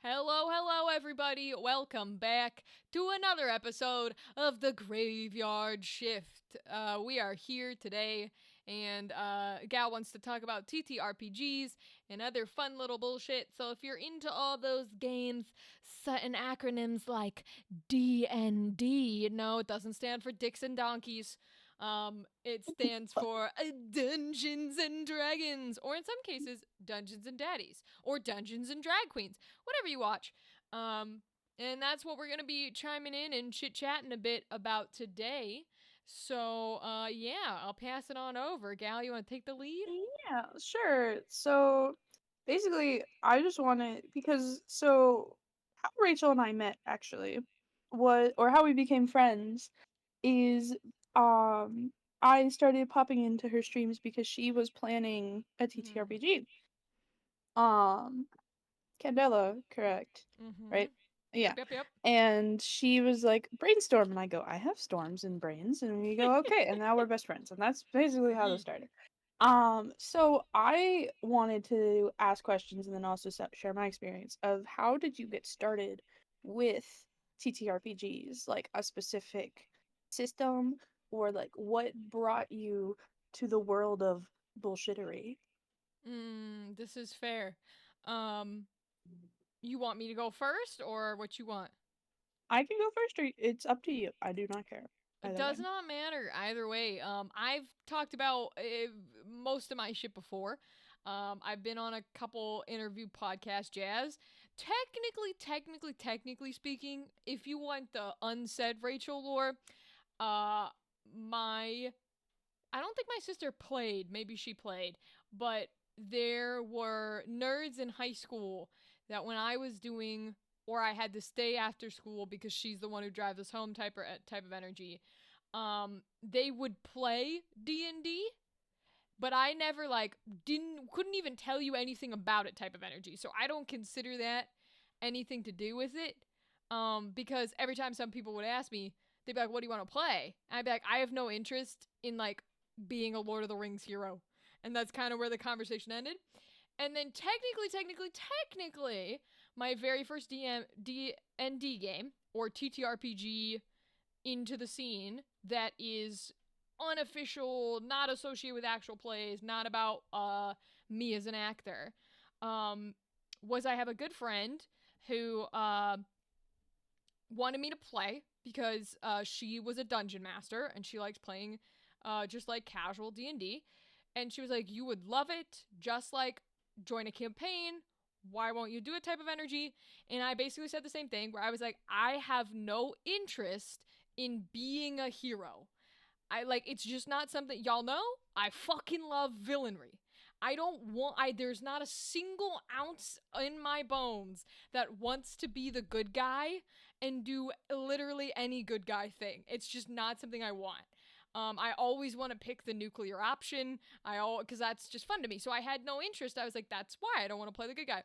Hello, hello, everybody. Welcome back to another episode of the Graveyard Shift. We are here today, and Gal wants to talk about TTRPGs and other fun little bullshit. So if you're into all those games and acronyms like DND, no, it doesn't stand for dicks and donkeys. It stands for Dungeons and Dragons, or in some cases, Dungeons and Daddies, or Dungeons and Drag Queens, whatever you watch. And that's what we're gonna be chiming in and chit chatting a bit about today. So, yeah, I'll pass it on over. Gal, you want to take the lead? Yeah, sure. So basically, I just wanted because how Rachel and I met actually or how we became friends is I started popping into her streams because she was planning a Mm. TTRPG. Um Candela, correct. Mm-hmm. Right? Yeah. Yep, yep, yep. And she was like, brainstorm. And I go, I have storms and brains. And we go, okay. And now we're best friends. And that's basically how this Yeet. started. So I wanted to ask questions and then also share my experience of how did you get started with TTRPGs, like a specific system, or like what brought you to the world of bullshittery? This is fair. Um, you want me to go first, or what you want? I can go first, or it's up to you. I do not care It either way. does not matter either way. I've talked about most of my shit before. I've been on a couple interview podcast jazz. Technically speaking, if you want the unsaid Rachel lore, uh, my I don't think my sister played. Maybe she played, but there were nerds in high school that when I was doing or I had to stay after school because she's the one who drives us home type of energy. They would play D&D, but I never like didn't couldn't even tell you anything about it type of energy. So I don't consider that anything to do with it. Because every time some people would ask me, they'd be like, "What do you want to play?" And I'd be like, "I have no interest in like being a Lord of the Rings hero," and that's kind of where the conversation ended. And then technically, my very first D&D game or TTRPG into the scene that is unofficial, not associated with actual plays, not about me as an actor, um, was I have a good friend who wanted me to play because she was a dungeon master and she liked playing just like casual D&D. And she was like, you would love it, just like join a campaign. Why won't you do it type of energy? And I basically said the same thing where I was like, I have no interest in being a hero. I like it's just not something y'all know. I fucking love villainry. I don't want I there's not a single ounce in my bones that wants to be the good guy and do literally any good guy thing. It's just not something I want. I always want to pick the nuclear option. Because that's just fun to me. So I had no interest. I was like, that's why I don't want to play the good guy.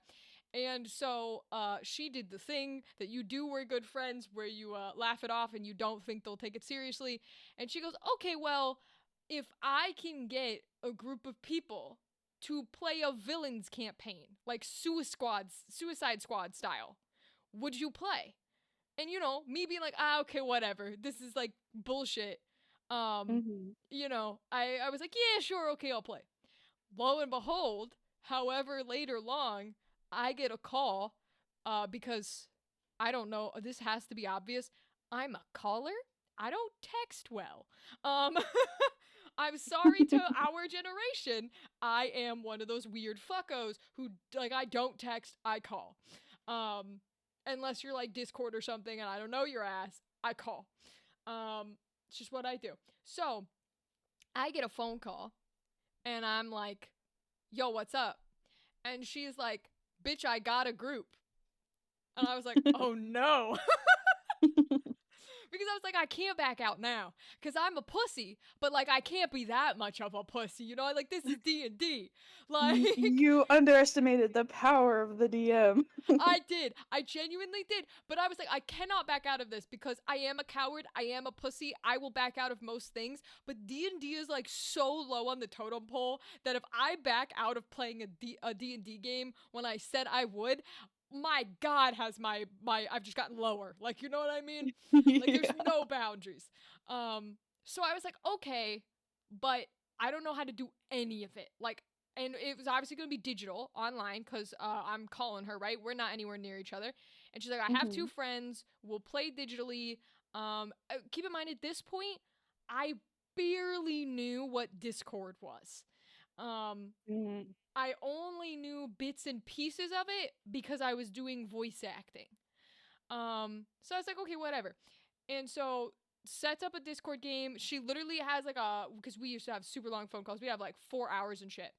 And so she did the thing that you do where good friends, where you laugh it off and you don't think they'll take it seriously. And she goes, okay, well, if I can get a group of people to play a villains campaign, like Suicide Squad style, would you play? And me being like, okay, whatever. This is like bullshit. Um, Mm-hmm. I was like, yeah, sure, okay, I'll play. Lo and behold, however later long, I get a call because I don't know, this has to be obvious. I'm a caller. I don't text well. Um I'm sorry to our generation. I am one of those weird fuckos who like I don't text, I call. Um Unless you're like Discord or something and I don't know your ass, I call. It's just what I do. So, I get a phone call and I'm like, yo, what's up? And she's like, bitch, I got a group. And I was like, oh no. Because I was like, I can't back out now. Because I'm a pussy, but like, I can't be that much of a pussy. Like, this is D&D. Like, You underestimated the power of the DM. I did. I genuinely did. But I was like, I cannot back out of this because I am a coward. I am a pussy. I will back out of most things. But D&D is like so low on the totem pole that if I back out of playing a D&D game when I said I would, my God, has my I've just gotten lower. Like, you know what I mean? Like, there's Yeah. no boundaries. So I was like, okay, but I don't know how to do any of it. Like, and it was obviously going to be digital online because I'm calling her, right? We're not anywhere near each other. And she's like, I have two Mhm. friends. We'll play digitally. Keep in mind, at this point, I barely knew what Discord was. Um, Mhm. I only knew bits and pieces of it because I was doing voice acting. So I was like, okay, whatever. And so sets up a Discord game. She literally has like because we used to have super long phone calls. We have like 4 hours and shit.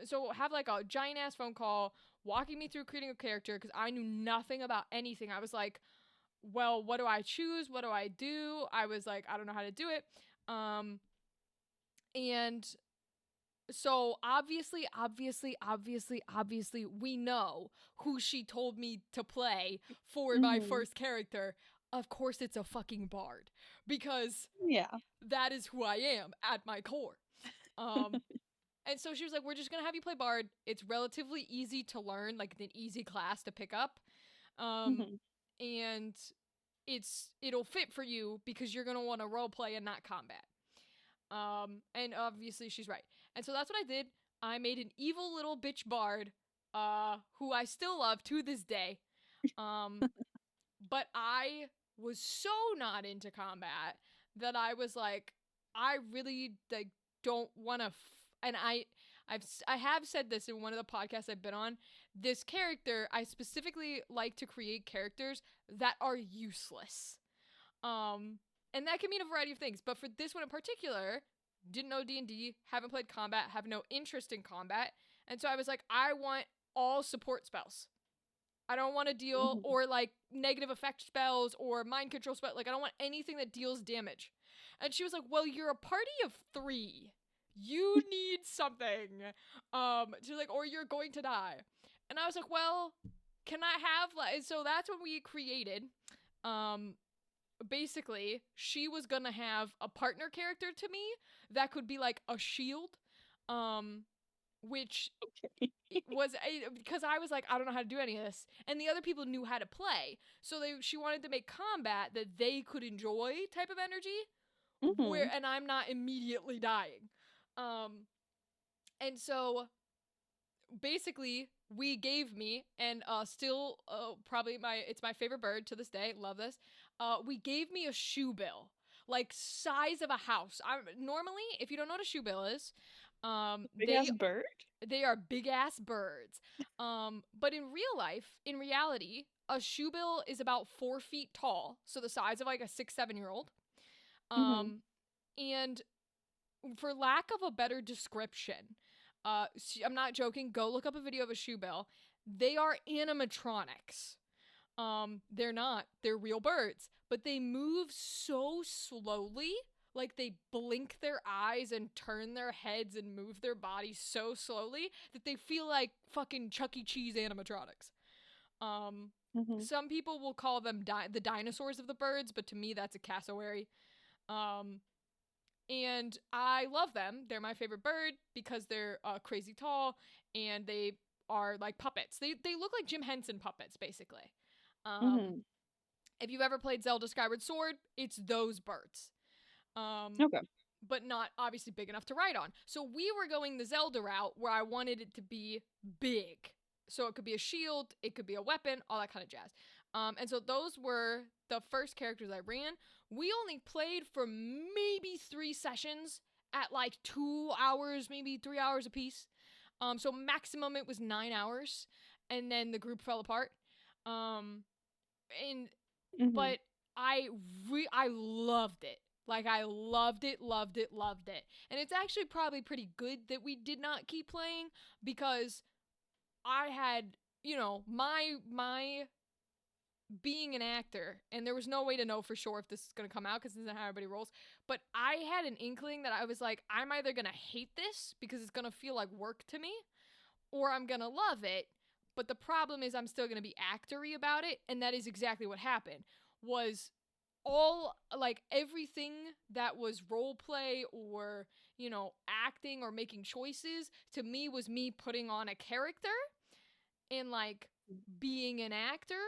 So have like a giant ass phone call walking me through creating a character because I knew nothing about anything. I was like, well, what do I choose? What do I do? I was like, I don't know how to do it. And so obviously, we know who she told me to play for my Mhm. first character. Of course, it's a fucking bard because Yeah. that is who I am at my core. Um, and so she was like, "We're just gonna have you play bard. It's relatively easy to learn, like an easy class to pick up, um, Mhm. and it'll fit for you because you're gonna want to role play and not combat." And obviously she's right. And so that's what I did. I made an evil little bitch bard, who I still love to this day. Um, but I was so not into combat that I was like, I really like don't want to. And I have said this in one of the podcasts I've been on. This character, I specifically like to create characters that are useless. Um, and that can mean a variety of things. But for this one in particular, didn't know D&D, haven't played combat, have no interest in combat, and so I was like, I want all support spells. I don't want to deal Mhm. or like negative effect spells or mind control spell. Like I don't want anything that deals damage. And she was like, "Well, you're a party of 3. You need something." She's like, "Or you're going to die." And I was like, "Well, can I have like?" So that's when we created. Um, Basically she was gonna have a partner character to me that could be like a shield, um which Okay. was because I was like, I don't know how to do any of this, and the other people knew how to play, so she wanted to make combat that they could enjoy type of energy where Mhm. and I'm not immediately dying. Um and so basically we gave me and still probably it's my favorite bird to this day, love this. We gave me a shoe bill like size of a house. I normally, if you don't know what a shoe bill is, Big they ass bird? they are big ass birds. But in real life, in reality, a shoe bill is about 4 feet tall, so the size of like a 6, 7 year old. Mhm. um and for lack of a better description, I'm not joking. Go look up a video of a shoe bill. They are animatronics. They're not. They're real birds, but they move so slowly. Like they blink their eyes and turn their heads and move their bodies so slowly that they feel like fucking Chuck E. Cheese animatronics. Um, Mhm. some people will call them the dinosaurs of the birds, but to me that's a cassowary. Um, and I love them. They're my favorite bird because they're crazy tall and they are like puppets. They look like Jim Henson puppets basically. Um, Mhm. if you've ever played Zelda Skyward Sword, it's those birds. Um, Okay. but not obviously big enough to ride on. So we were going the Zelda route where I wanted it to be big. So it could be a shield, it could be a weapon, all that kind of jazz. And so those were the first characters I ran. We only played for maybe 3 sessions at like 2 hours, maybe 3 hours apiece. So maximum it was 9 hours, and then the group fell apart. Um, and Mhm. but I loved it. Like I loved it. And it's actually probably pretty good that we did not keep playing because I had, my being an actor, and there was no way to know for sure if this is going to come out because this isn't how everybody rolls. But I had an inkling that I was like, I'm either going to hate this because it's going to feel like work to me, or I'm going to love it. But the problem is I'm still going to be actory about it, and that is exactly what happened. Was all like everything that was role play or, acting or making choices to me was me putting on a character and like being an actor,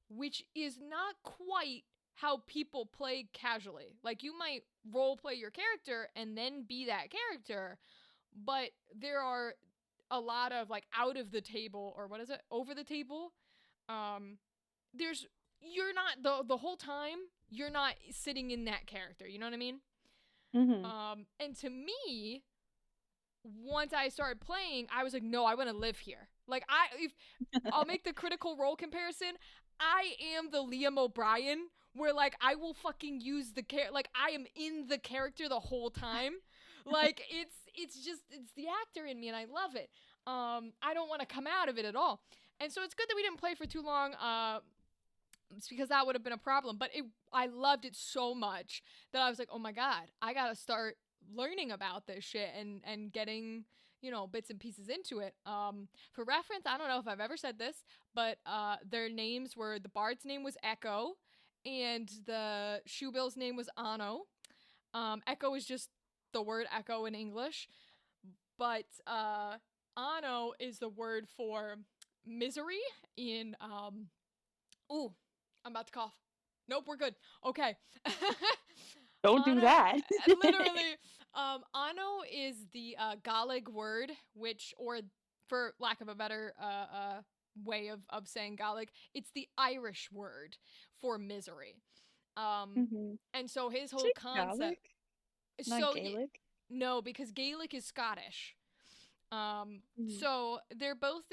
which is not quite how people play casually. Like, you might role play your character and then be that character, but there are a lot of like out of the table, or what is it, over the table. Um, there's you're not the whole time you're not sitting in that character. You know what I mean? Mm-hmm. And to me, once I started playing, I was like, no, I want to live here. Like, if I'll make the Critical Role comparison. I am the Liam O'Brien, where like I will fucking use the like I am in the character the whole time. Like, it's the actor in me, and I love it. I don't want to come out of it at all, and so it's good that we didn't play for too long. It's because that would have been a problem. But I loved it so much that I was like, oh my god, I gotta start learning about this shit and getting bits and pieces into it. For reference, I don't know if I've ever said this, but their names were, the bard's name was Echo, and the shoebill's name was Ano. Echo is just the word echo in English, but Ano is the word for misery in ooh, I'm about to cough. Nope, we're good. Okay. Don't do Ano, that. literally, Ano is the Gaelic word, which, or for lack of a better way of saying Gaelic, it's the Irish word for misery. Um, Mm-hmm. and so his Is whole it concept, Gaelic, not so yeah, Gaelic? no, because Gaelic is Scottish. Mm. So they're both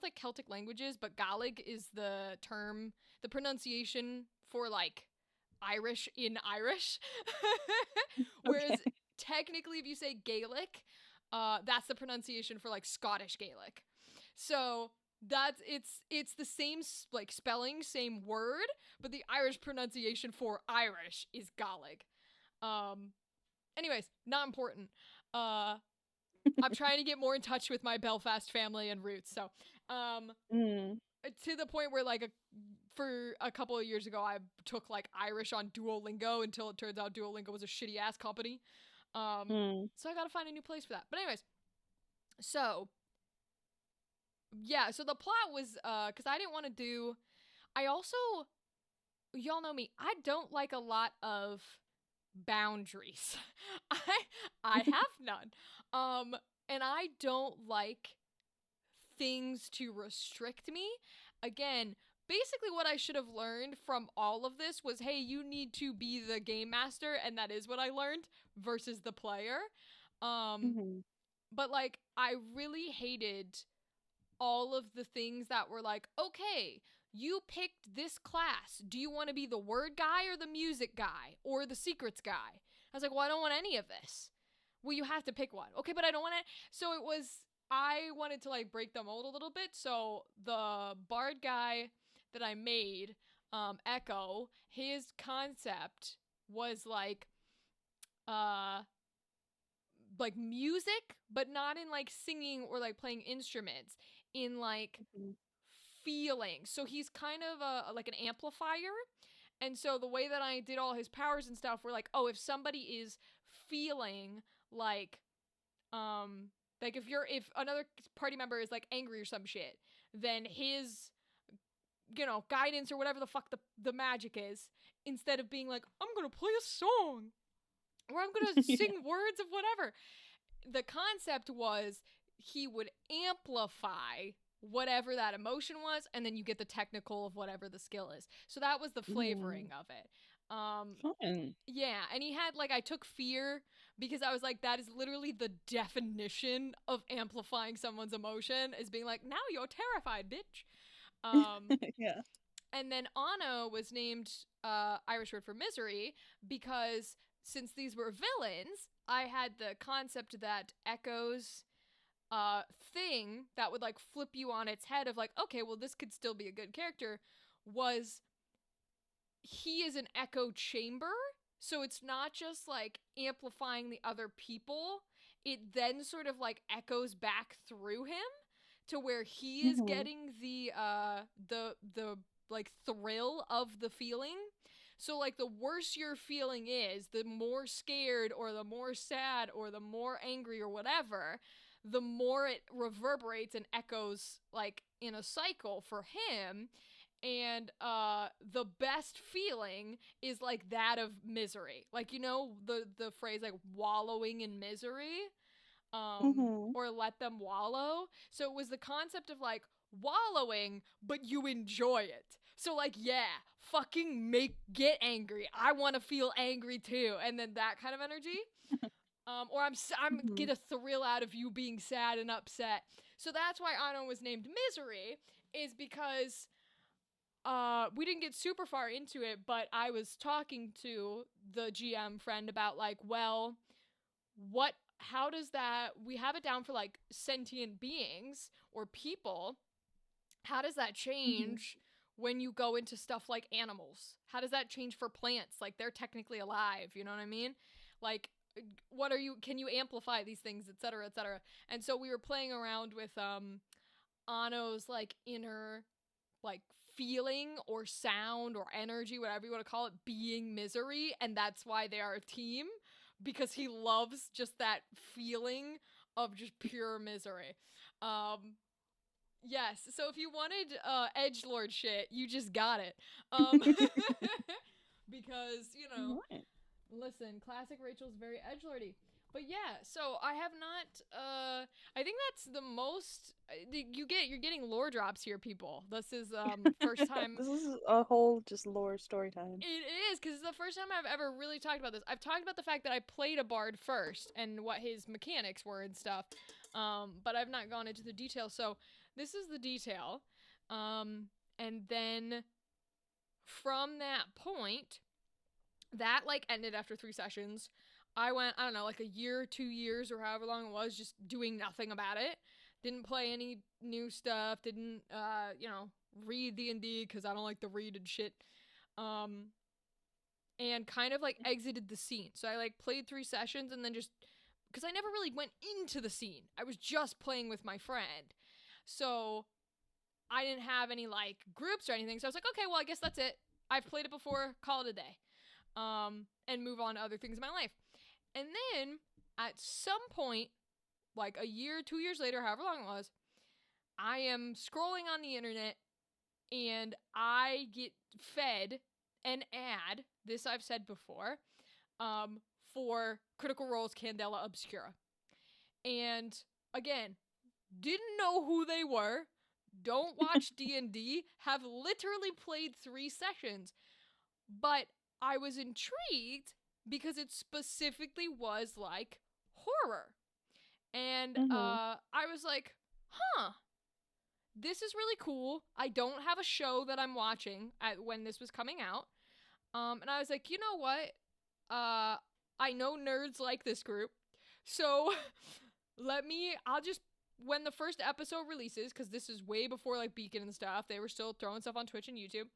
like Celtic languages, but Gaelic is the term, the pronunciation for like Irish in Irish. Whereas Okay. technically, if you say Gaelic, that's the pronunciation for like Scottish Gaelic. So it's the same like spelling, same word, but the Irish pronunciation for Irish is Gaelic. Um, anyways, not important. Uh, I'm trying to get more in touch with my Belfast family and roots. So, um, Mm. to the point where like for a couple of years ago, I took like Irish on Duolingo until it turns out Duolingo was a shitty ass company. Mm. So I gotta find a new place for that. But anyways, so yeah, so the plot was because I didn't want to do. I also, y'all know me, I don't like a lot of boundaries. I I have none. And I don't like things to restrict me. Again, basically what I should have learned from all of this was, hey, you need to be the game master, and that is what I learned versus the player. Um Mm-hmm. but like I really hated all of the things that were like, okay, you picked this class. Do you want to be the word guy or the music guy or the secrets guy? I was like, well, I don't want any of this. Well, you have to pick one. Okay, but I don't want it. So it was, I wanted to like break the mold a little bit. So the bard guy that I made, Echo, his concept was uh, like music, but not in like singing or like playing instruments, in like Mm-hmm. feeling. So he's kind of like an amplifier. And so the way that I did all his powers and stuff were like, oh, if somebody is feeling like um if another party member is like angry or some shit, then his guidance or whatever the fuck the magic is, instead of being like, I'm gonna play a song or I'm gonna Yeah. sing words of whatever, the concept was he would amplify whatever that emotion was, and then you get the technical of whatever the skill is. So that was the Mm. flavoring of it. Um, Fun. yeah, and he had like, I took fear because I was like, that is literally the definition of amplifying someone's emotion, is being like, now you're terrified, bitch. Um, Yeah. and then Ano was named Irish word for misery because since these were villains, I had the concept that Echo's thing that would like flip you on its head of like, okay, well, this could still be a good character, was he is an echo chamber. So it's not just like amplifying the other people, it then sort of like echoes back through him to where he is Mm-hmm. getting the like thrill of the feeling. So like the worse your feeling is, the more scared or the more sad or the more angry or whatever, the more it reverberates and echoes like in a cycle for him. And the best feeling is like that of misery, like, you know, the phrase like wallowing in misery, Mhm. or let them wallow. So it was the concept of like wallowing, but you enjoy it. So like, yeah, fucking get angry. I want to feel angry too, and then that kind of energy. Or I'm get Mhm. a thrill out of you being sad and upset. So that's why Ano was named Misery, is because we didn't get super far into it, but I was talking to the GM friend about like, well, what how does that, we have it down for like sentient beings or people, how does that Mhm. change when you go into stuff like animals? How does that change for plants? Like, they're technically alive, you know what I mean? Like, what are you, can you amplify these things, etc., etc.? And so we were playing around with Ano's like inner like feeling or sound or energy, whatever you want to call it, being misery, and that's why they are a team, because he loves just that feeling of just pure misery. Um yes, so if you wanted edgelord shit, you just got it. Um because, you know, Right. listen, classic Rachel's very edgelordy. But yeah, so I have not. I think that's the most you're getting lore drops here, people. This is first time. This is a whole just lore story time. It is, because it's the first time I've ever really talked about this. I've talked about the fact that I played a bard first and what his mechanics were and stuff, but I've not gone into the detail. So this is the detail, and then from that point, that like ended after 3 sessions. I went, I don't know, like a year, 2 years, or however long it was, just doing nothing about it. Didn't play any new stuff. Didn't, read D&D because I don't like to read and shit. Um, and kind of like exited the scene. So I like played 3 sessions and then just, because I never really went into the scene. I was just playing with my friend. So I didn't have any like groups or anything. So I was like, okay, well, I guess that's it. I've played it before, call it a day. And move on to other things in my life. And then at some point, like a year, 2 years later, however long it was, I am scrolling on the internet and I get fed an ad. This I've said before, um, for Critical Role's Candela Obscura. And again, didn't know who they were, don't watch D&D, have literally played 3 sessions, but I was intrigued because it specifically was like horror. And Mhm. I was like, huh, this is really cool. I don't have a show that I'm watching when this was coming out. And I was like, you know what? I know nerds like this group. So I'll just, when the first episode releases, because this is way before like Beacon and stuff, they were still throwing stuff on Twitch and YouTube.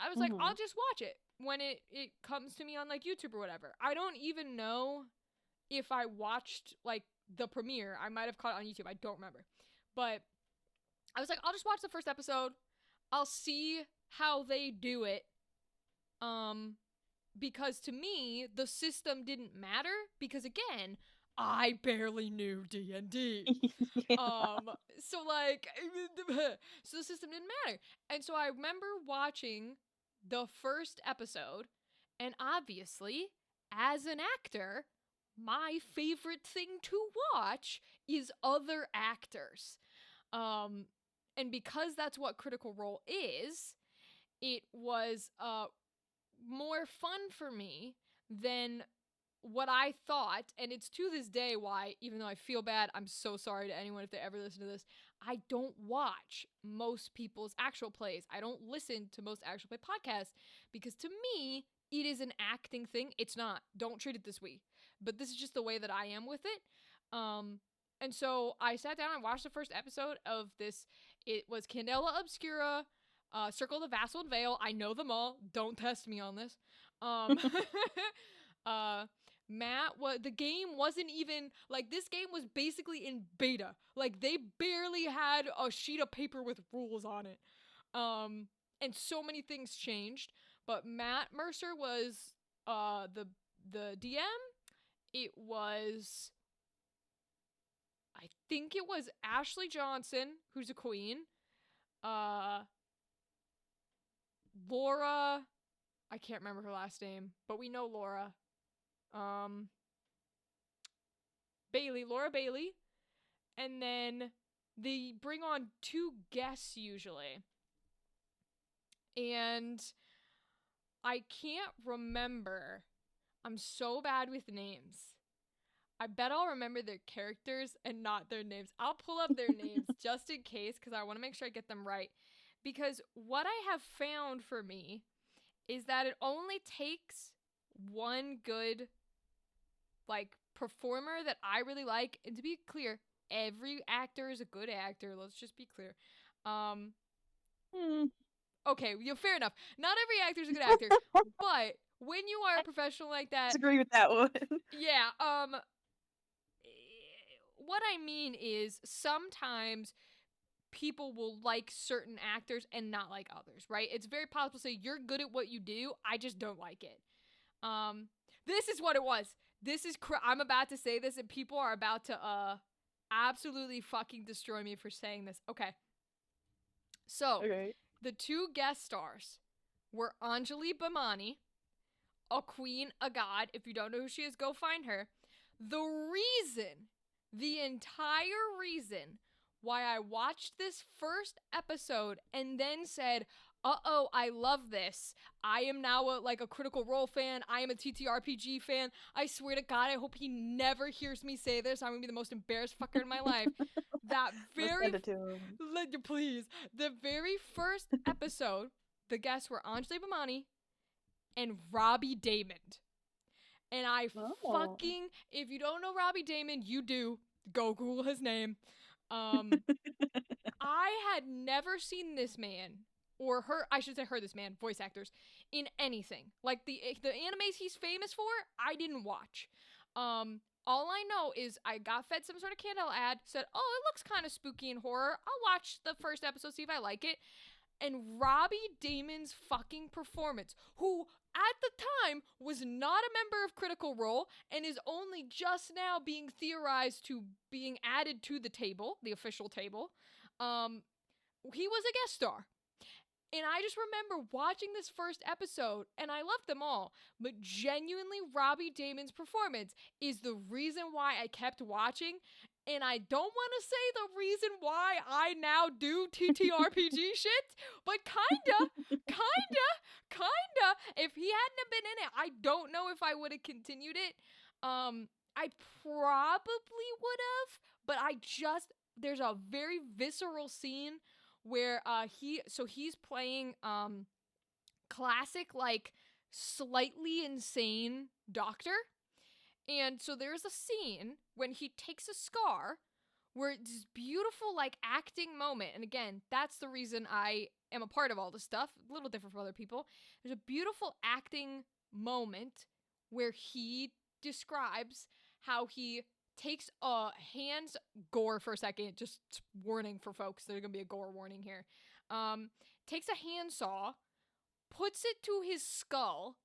I was like, I'll Mhm. just watch it when it comes to me on like YouTube or whatever. I don't even know if I watched like the premiere. I might have caught it on YouTube. I don't remember. But I was like, I'll just watch the first episode. I'll see how they do it. Um because to me, the system didn't matter because again, I barely knew D&D. Yeah. So like so the system didn't matter. And so I remember watching the first episode, and obviously, as an actor, my favorite thing to watch is other actors. Um and because that's what Critical Role is, it was more fun for me than what I thought, and it's to this day why, even though I feel bad, I'm so sorry to anyone if they ever listen to this, I don't watch most people's actual plays. I don't listen to most actual play podcasts because to me, it is an acting thing. It's not. Don't treat it this way. But this is just the way that I am with it. Um, and so I sat down and watched the first episode of this. It was Candela Obscura, Circle of the Vassal and Veil. I know them all. Don't test me on this. Um, uh, Matt, what the game wasn't even like, this game was basically in beta. Like they barely had a sheet of paper with rules on it. Um and so many things changed, but Matt Mercer was the DM. It was I think it was Ashley Johnson, who's a queen. Uh, Laura, I can't remember her last name, but we know Laura. Um, Laura Bailey, and then they bring on 2 guests usually. And I can't remember. I'm so bad with names. I bet I'll remember their characters and not their names. I'll pull up their names just in case because I want to make sure I get them right. Because what I have found for me is that it only takes one good like performer that I really like, and to be clear, every actor is a good actor. Let's just be clear. Um, Hmm. okay, fair enough. Not every actor is a good actor, but when you are a I professional like that, disagree with that one. yeah. What I mean is sometimes people will like certain actors and not like others, right? It's very possible to say you're good at what you do, I just don't like it. Um, this is what it was. I'm about to say this, and people are about to absolutely fucking destroy me for saying this. Okay, so Okay. the 2 guest stars were Anjali Bhimani, a queen, a god. If you don't know who she is, go find her. The entire reason why I watched this first episode and then said, uh-oh, I love this. I am now a Critical Role fan. I am a TTRPG fan. I swear to God, I hope he never hears me say this. I'm going to be the most embarrassed fucker in my life. That Let's very, send it to him. please, the very first episode, the guests were Anjali Bhimani and Robbie Damon. And Oh. if you don't know Robbie Damon, you do. Go Google his name. Um, I had never seen this man, or I should say this man, voice actors, in anything. Like the animes he's famous for, I didn't watch. All I know is I got fed some sort of Candle ad, said, oh, it looks kind of spooky and horror. I'll watch the first episode, see if I like it. And Robbie Damon's fucking performance, who at the time was not a member of Critical Role and is only just now being theorized to being added to the table, the official table, he was a guest star. And I just remember watching this first episode, and I loved them all, but genuinely, Robbie Damon's performance is the reason why I kept watching. And I don't want to say the reason why I now do TTRPG shit, but kinda. If he hadn't have been in it, I don't know if I would have continued it. I probably would have, but there's a very visceral scene where he's playing classic like slightly insane doctor. And so there's a scene when he takes a scar where it's this beautiful like acting moment. And again, that's the reason I am a part of all this stuff. A little different from other people. There's a beautiful acting moment where he describes how he takes a hands gore for a second, just warning for folks, there's gonna be a gore warning here. Takes a handsaw, puts it to his skull,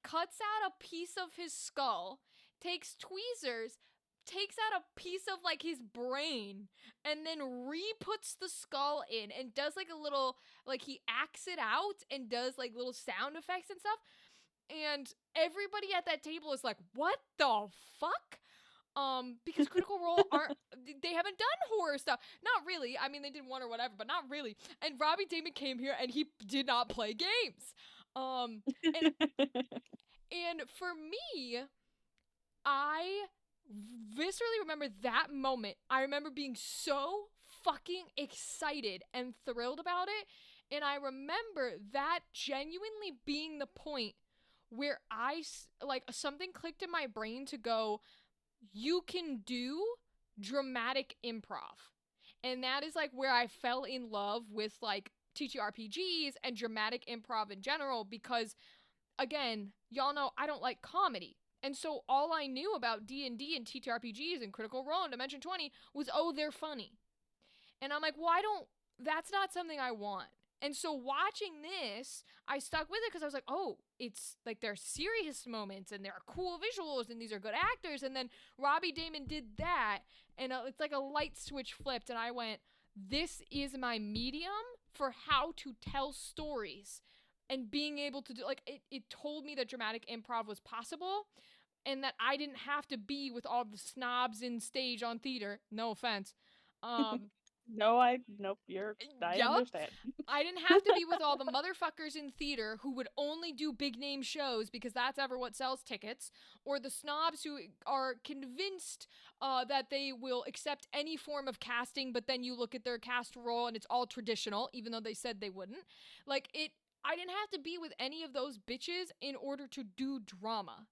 cuts out a piece of his skull, takes tweezers, takes out a piece of like his brain, and then re-puts the skull in and does like a little, like he acts it out and does like little sound effects and stuff. And everybody at that table is like, what the fuck? Because Critical Role they haven't done horror stuff. Not really. I mean, they did one or whatever, but not really. And Robbie Damon came here and he did not play games. And and for me, I viscerally remember that moment. I remember being so fucking excited and thrilled about it. And I remember that genuinely being the point where like something clicked in my brain to go, you can do dramatic improv. And that is like where I fell in love with like TTRPGs and dramatic improv in general, because again, y'all know I don't like comedy. And so all I knew about D&D and TTRPGs and Critical Role and Dimension 20 was, oh, they're funny. And I'm like, well, that's not something I want. And so watching this, I stuck with it because I was like, oh, it's like there are serious moments and there are cool visuals and these are good actors. And then Robbie Damon did that, and it's like a light switch flipped, and I went, this is my medium for how to tell stories. And being able to do, like, it told me that dramatic improv was possible and that I didn't have to be with all the snobs in stage on theater. No offense. Um, No, nope, I yup. understand. I didn't have to be with all the motherfuckers in theater who would only do big name shows because that's ever what sells tickets, or the snobs who are convinced that they will accept any form of casting, but then you look at their cast role and it's all traditional, even though they said they wouldn't. Like, I didn't have to be with any of those bitches in order to do drama.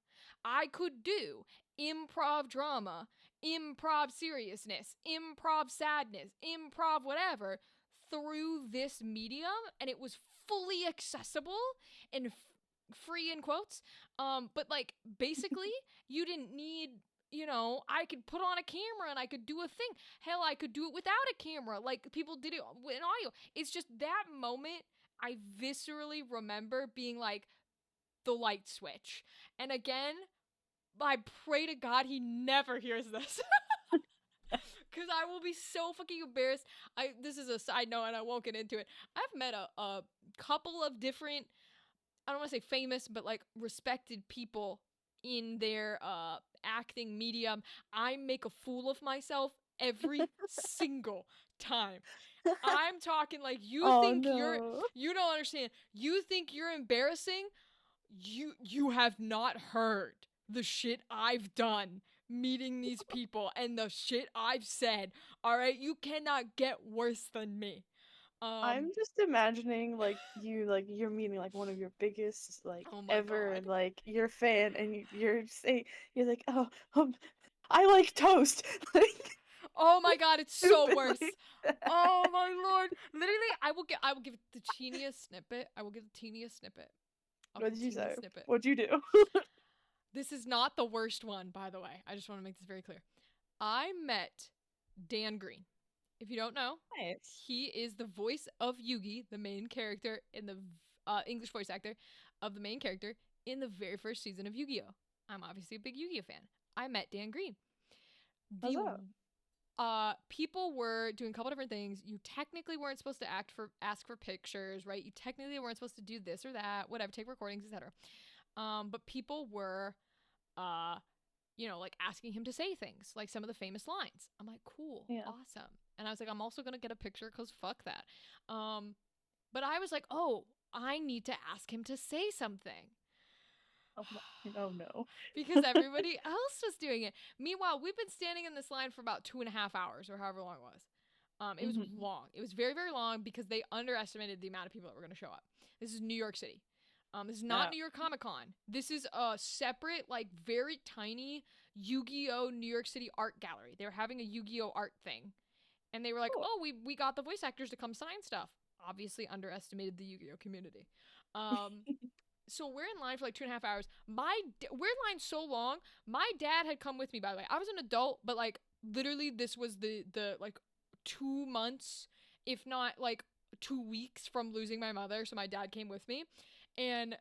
I could do improv drama, improv seriousness, improv sadness, improv whatever through this medium, and it was fully accessible and free in quotes. But like basically, you didn't need. I could put on a camera and I could do a thing. Hell, I could do it without a camera, like people did it in audio. It's just that moment I viscerally remember being like the light switch. And again, I pray to God he never hears this. Cause I will be so fucking embarrassed. This is a side note and I won't get into it. I've met a couple of different, I don't want to say famous, but like respected people in their acting medium. I make a fool of myself every single time. I'm talking like Oh no. you don't understand. You think you're embarrassing? You have not heard the shit I've done meeting these people and the shit I've said. All right, you cannot get worse than me. I'm just imagining you're meeting like one of your biggest like Oh my ever god. and like your fan and you're saying you're like, oh, I like toast. Like Oh my god, it's so stupid worse. like Oh that. my lord. Literally, I will give it the teeniest snippet. I will give the teeniest snippet. I'll What give did the you teeniest say? snippet. What'd you do? This is not the worst one, by the way. I just want to make this very clear. I met Dan Green. If you don't know, Nice. he is the voice of Yugi, the main character in the English voice actor of the main character in the very first season of Yu-Gi-Oh. I'm obviously a big Yu-Gi-Oh fan. I met Dan Green. How's The that? people were doing a couple different things. You technically weren't supposed to ask for pictures, right? You technically weren't supposed to do this or that, whatever, take recordings, etc. But people were uh like asking him to say things, like some of the famous lines. I'm like, cool, Yeah. awesome. And I was like, I'm also gonna get a picture because fuck that. Um, but I was like, oh, I need to ask him to say something. Oh my, oh no. Because everybody else was doing it. Meanwhile, we've been standing in this line for about 2.5 hours or however long it was. It was Hmm. long. It was very, very long because they underestimated the amount of people that were going to show up. This is New York City. This is not Yeah. New York Comic Con. This is a separate, like, very tiny Yu-Gi-Oh! New York City art gallery. They were having a Yu-Gi-Oh! Art thing. And they were like, Cool. oh, we got the voice actors to come sign stuff. Obviously underestimated the Yu-Gi-Oh! Community. Um, so we're in line for like 2.5 hours. We're in line so long. My dad had come with me. By the way, I was an adult, but like literally, this was the like 2 months, if not like 2 weeks from losing my mother. So my dad came with me, and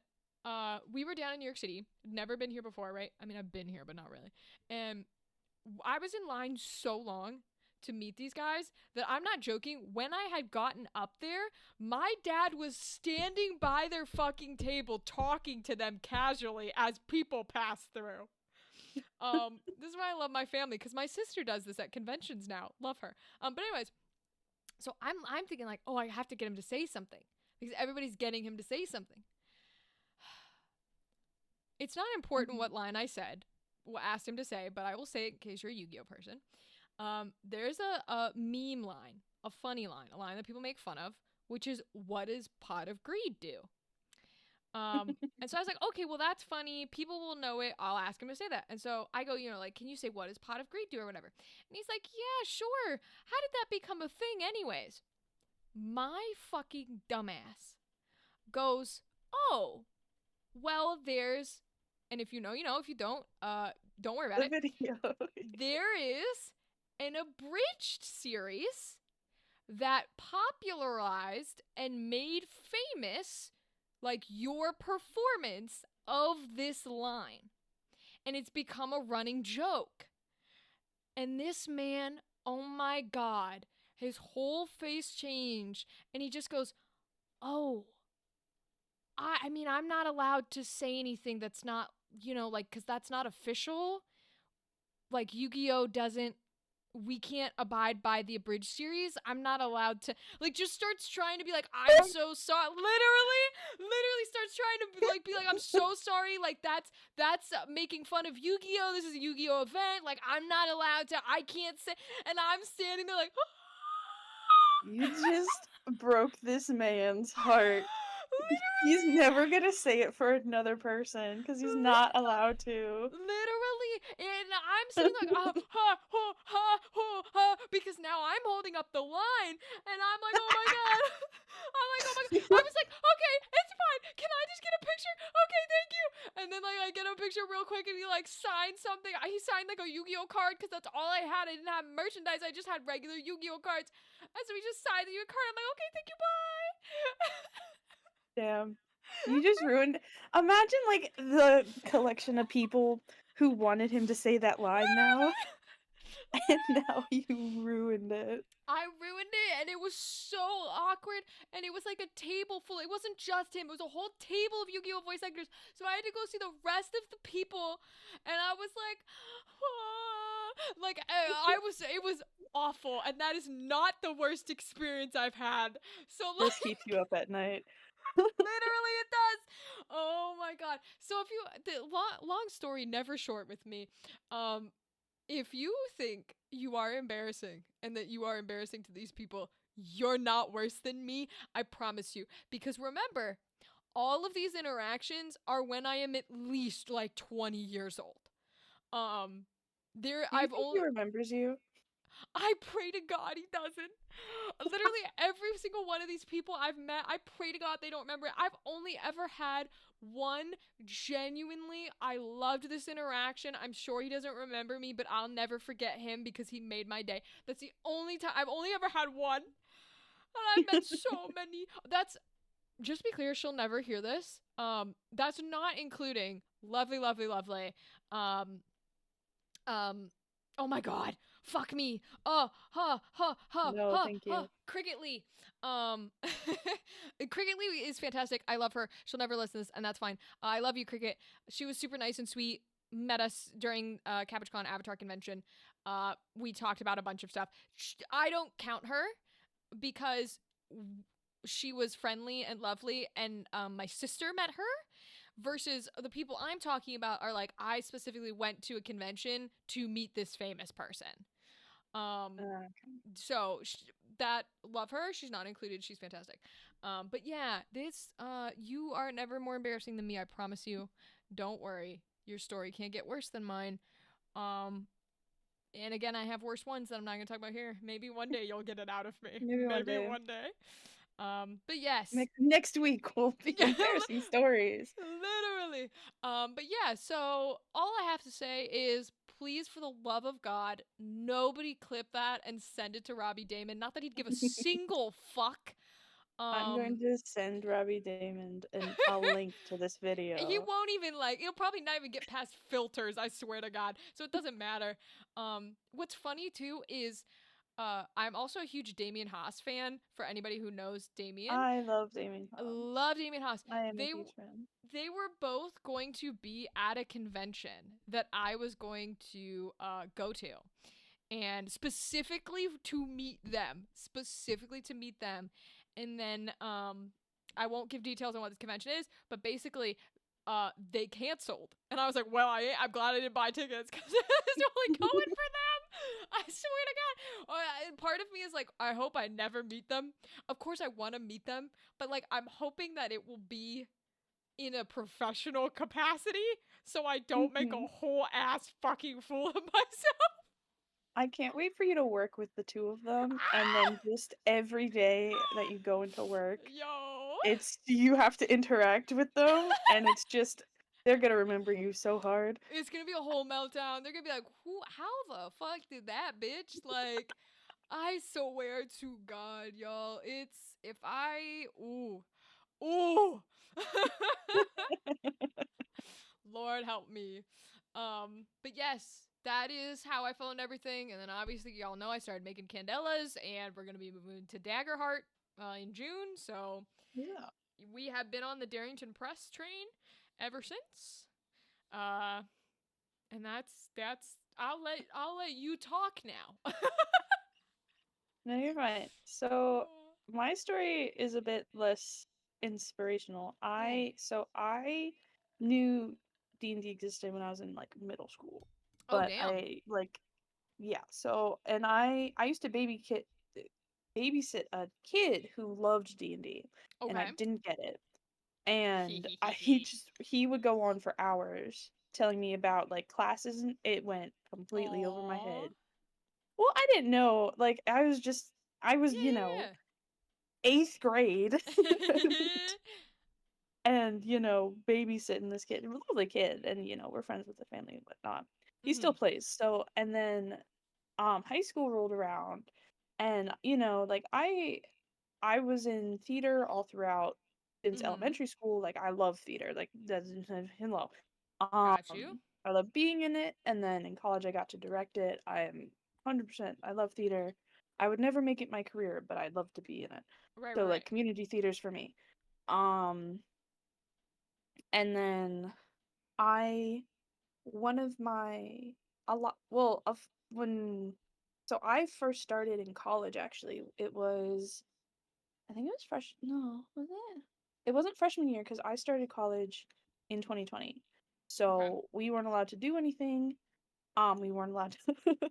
we were down in New York City. Never been here before, right? I mean, I've been here, but not really. And I was in line so long to meet these guys that I'm not joking. When I had gotten up there, my dad was standing by their fucking table talking to them casually as people passed through. This is why I love my family because my sister does this at conventions now. Love her. But anyways, so I'm thinking like, oh, I have to get him to say something because everybody's getting him to say something. It's not important Mhm. what line I said, what asked him to say, but I will say it in case you're a Yu-Gi-Oh person. There's a meme line, a funny line, a line that people make fun of, which is what does Pot of Greed do? And so I was like, okay, well that's funny. People will know it. I'll ask him to say that. And so I go, like, can you say what does Pot of Greed do or whatever? And he's like, yeah, sure. How did that become a thing, anyways? My fucking dumbass goes, oh, well, there's, and if you know, you know. If you don't worry about The it. video. There is an abridged series that popularized and made famous like your performance of this line. And it's become a running joke. And this man, oh my God, his whole face changed. And he just goes, oh, I mean, I'm not allowed to say anything that's not, like, because that's not official. Like, Yu Gi Oh! Doesn't, we can't abide by the abridged series. I'm not allowed to, like, just starts trying to be like, I'm so sorry. Literally starts trying to be like, I'm so sorry. Like, that's making fun of Yu Gi Oh! This is a Yu Gi Oh! Event. Like, I'm not allowed to, I can't say, and I'm standing there like, You just broke this man's heart. He's literally. never gonna say it for another person because he's not allowed to. Literally, and I'm sitting like, ha, ha, ha, ha, ha, because now I'm holding up the line, and I'm like, oh my god, I'm like, oh my god, I was like, okay, it's fine. Can I just get a picture? Okay, thank you. And then like I get a picture real quick, and he like signed something. He signed like a Yu-Gi-Oh card because that's all I had. I didn't have merchandise. I just had regular Yu-Gi-Oh cards, and so he just signed the Yu-Gi-Oh card. I'm like, okay, thank you, bye. Damn. You just ruined. Imagine like the collection of people who wanted him to say that line now, Literally. and now you ruined it. I ruined it, and it was so awkward. And it was like a table full. It wasn't just him. It was a whole table of Yu-Gi-Oh voice actors. So I had to go see the rest of the people, and I was like, ah. Like I was. It was awful, and that is not the worst experience I've had. So This like. keeps you up at night. Literally, it does. Oh my god. So if you, the long story, never short with me. Um, if you think you are embarrassing and that you are embarrassing to these people, you're not worse than me. I promise you. Because remember, all of these interactions are when I am at least like 20 years old. Um, Do you I've think only, he remembers you? I pray to God he doesn't. Literally every single one of these people I've met, I pray to God they don't remember it. I've only ever had one genuinely, I loved this interaction. I'm sure he doesn't remember me, but I'll never forget him because he made my day. That's the only time I've only ever had one. And I've met so many. That's, just be clear, she'll never hear this. That's not including lovely, lovely, lovely. Um, um, oh my god, fuck me. Oh, ha, ha, ha, No, ha, thank ha. you. Cricket Lee. Cricket Lee is fantastic. I love her. She'll never listen to this, and that's fine. I love you, Cricket. She was super nice and sweet. Met us during CabbageCon Avatar convention. We talked about a bunch of stuff. I don't count her because she was friendly and lovely, and my sister met her versus the people I'm talking about are like, I specifically went to a convention to meet this famous person. Um, Uh, so that, love her. She's not included. She's fantastic. But yeah, this you are never more embarrassing than me. I promise you. Don't worry. Your story can't get worse than mine. Um, and again, I have worse ones that I'm not gonna talk about here. Maybe one day you'll get it out of me. Maybe one Maybe day. one day. But yes, Next week will be embarrassing stories. literally. But yeah, so all I have to say is please, for the love of God, nobody clip that and send it to Robbie Damon. Not that he'd give a single fuck. I'm going Um, to send Robbie Damon a link to this he video. won't even like, he'll probably not even get past filters, I swear to God. So it doesn't matter. What's funny too is I'm also a huge Damien Haas fan. For anybody who knows Damien, I love Damien I Hobbs. love Damien Haas. I am a They huge fan. they were both going to be at a convention that I was going to go to, and specifically to meet them, and then I won't give details on what this convention is, but basically they canceled, and I was like, well, I'm glad I didn't buy tickets because I was only going for them. I swear to God. And part of me is like, I hope I never meet them. Of course I want to meet them, but like I'm hoping that it will be in a professional capacity so I don't make Hmm. a whole ass fucking fool of myself. I can't wait for you to work with the two of them, and Ah! then just every day that you go into work, Yo. it's you have to interact with them, and it's just they're gonna remember you so hard. It's gonna be a whole meltdown. They're gonna be like, "Who? How the fuck did that bitch?" Like, I swear to God, y'all. It's if I ooh. Lord help me. But yes, that is how I fell into everything. And then obviously y'all know I started making candelas, and we're gonna be moving to Daggerheart in June. So Yeah. we have been on the Darrington Press train ever since. Uh, and that's I'll let you talk now. No, you're fine. So my story is a bit less inspirational. Oh, I knew D&D existed when I was in like middle school. oh But damn. I like yeah, so and I used to babysit a kid who loved D&D and I Okay. didn't get it. And he would go on for hours telling me about like classes and it went completely over my Aww. head. Well, I didn't know. Like I was, Yeah. 8th grade Yeah. and, babysitting this kid. A lovely kid and, we're friends with the family and whatnot. He still Mhm. plays. So, and then high school rolled around and, like I was in theater all throughout since Mhm. elementary school. Like I love theater. Like that's hello. Got you. I love being in it, and then in college I got to direct it. I am 100%. I love theater. I would never make it my career, but I'd love to be in it. Right, So right, like right. community theaters for me. Um, and then I one of my a lot well of when so I first started in college actually. It was I think it was fresh. No, was it? It wasn't freshman year because I started college in 2020. Okay. So we weren't allowed to do anything. We weren't allowed to.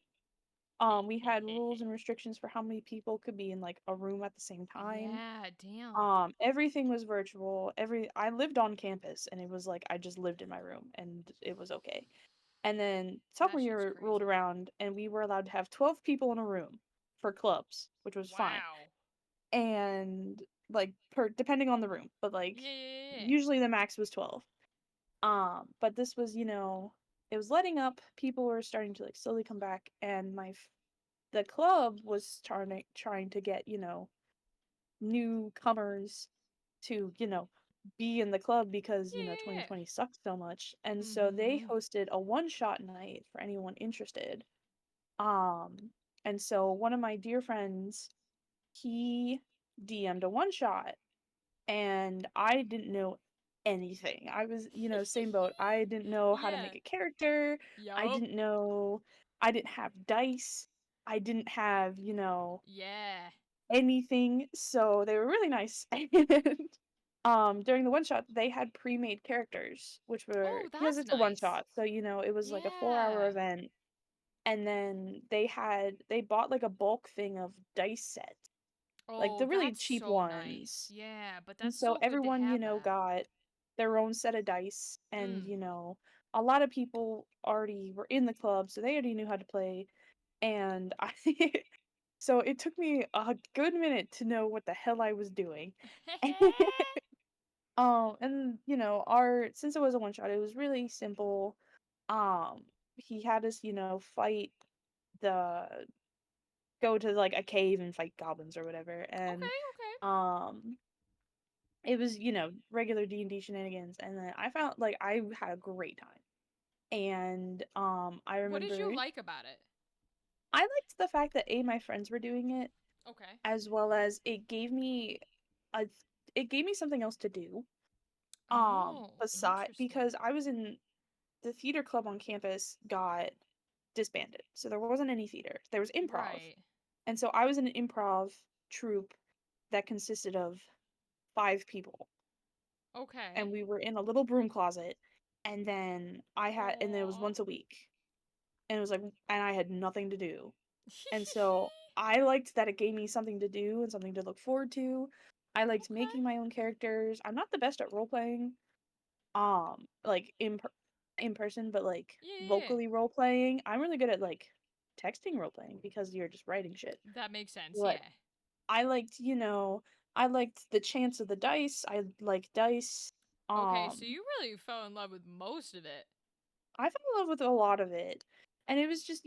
We had rules and restrictions for how many people could be in like a room at the same time. Yeah, damn. Everything was virtual. I lived on campus, and it was like I just lived in my room, and it was okay. And then That sophomore shit's year rolled crazy. around, and we were allowed to have 12 people in a room for clubs, which was fine Wow. and like per depending on the room, but like Yeah, yeah, yeah. usually the max was 12. But this was, it was letting up. People were starting to like slowly come back, and the club was trying to get, newcomers to, be in the club because, Yeah, yeah, yeah. 2020 sucked so much. And so they Mhm. hosted a one-shot night for anyone interested. Um, and so one of my dear friends, he DM'd a one shot and I didn't know anything. I was, same boat. I didn't know how to Yeah. make a character. I Yup. didn't know I didn't have dice. I didn't have, Yeah. anything. So they were really nice. And during the one shot, they had pre-made characters, which were Oh, because that's it's a one nice. shot. So, it was like a 4-hour Yeah. event. And then they bought like a bulk thing of dice sets, like Oh, the really that's cheap so nice. ones. Yeah, but And that's so so good to everyone, have that. got their own set of dice. And, Mm. a lot of people already were in the club, so they already knew how to play. And so it took me a good minute to know what the hell I was doing. And, since it was a one shot, it was really simple. He had us, fight the, go to like a cave and fight goblins or whatever. And, Okay, okay. um, it was, regular D&D shenanigans, and then I found like I had a great time. And I What did you remember like about it? I liked the fact that my friends were doing it, Okay. as well as a it gave me something else to do. Oh, Beside interesting. because I was in the theater club on campus got disbanded. So there wasn't any theater. There was improv. Right. And so I was in an improv troupe that consisted of 5 people, Okay. and we were in a little broom closet, and then and then it was Oh. once a week, and it was like and I had nothing to do, and so I liked that it gave me something to do and something to look forward to. I liked Okay. making my own characters. I'm not the best at role playing, like in person, but like Yeah, yeah, yeah. vocally role playing, I'm really good at like texting role playing because you're just writing shit. That makes sense. But Yeah. I liked, I liked the chance of the dice. I like dice. Okay, so Um, you really fell in love with most of it. I fell in love with a lot of it. And it was just,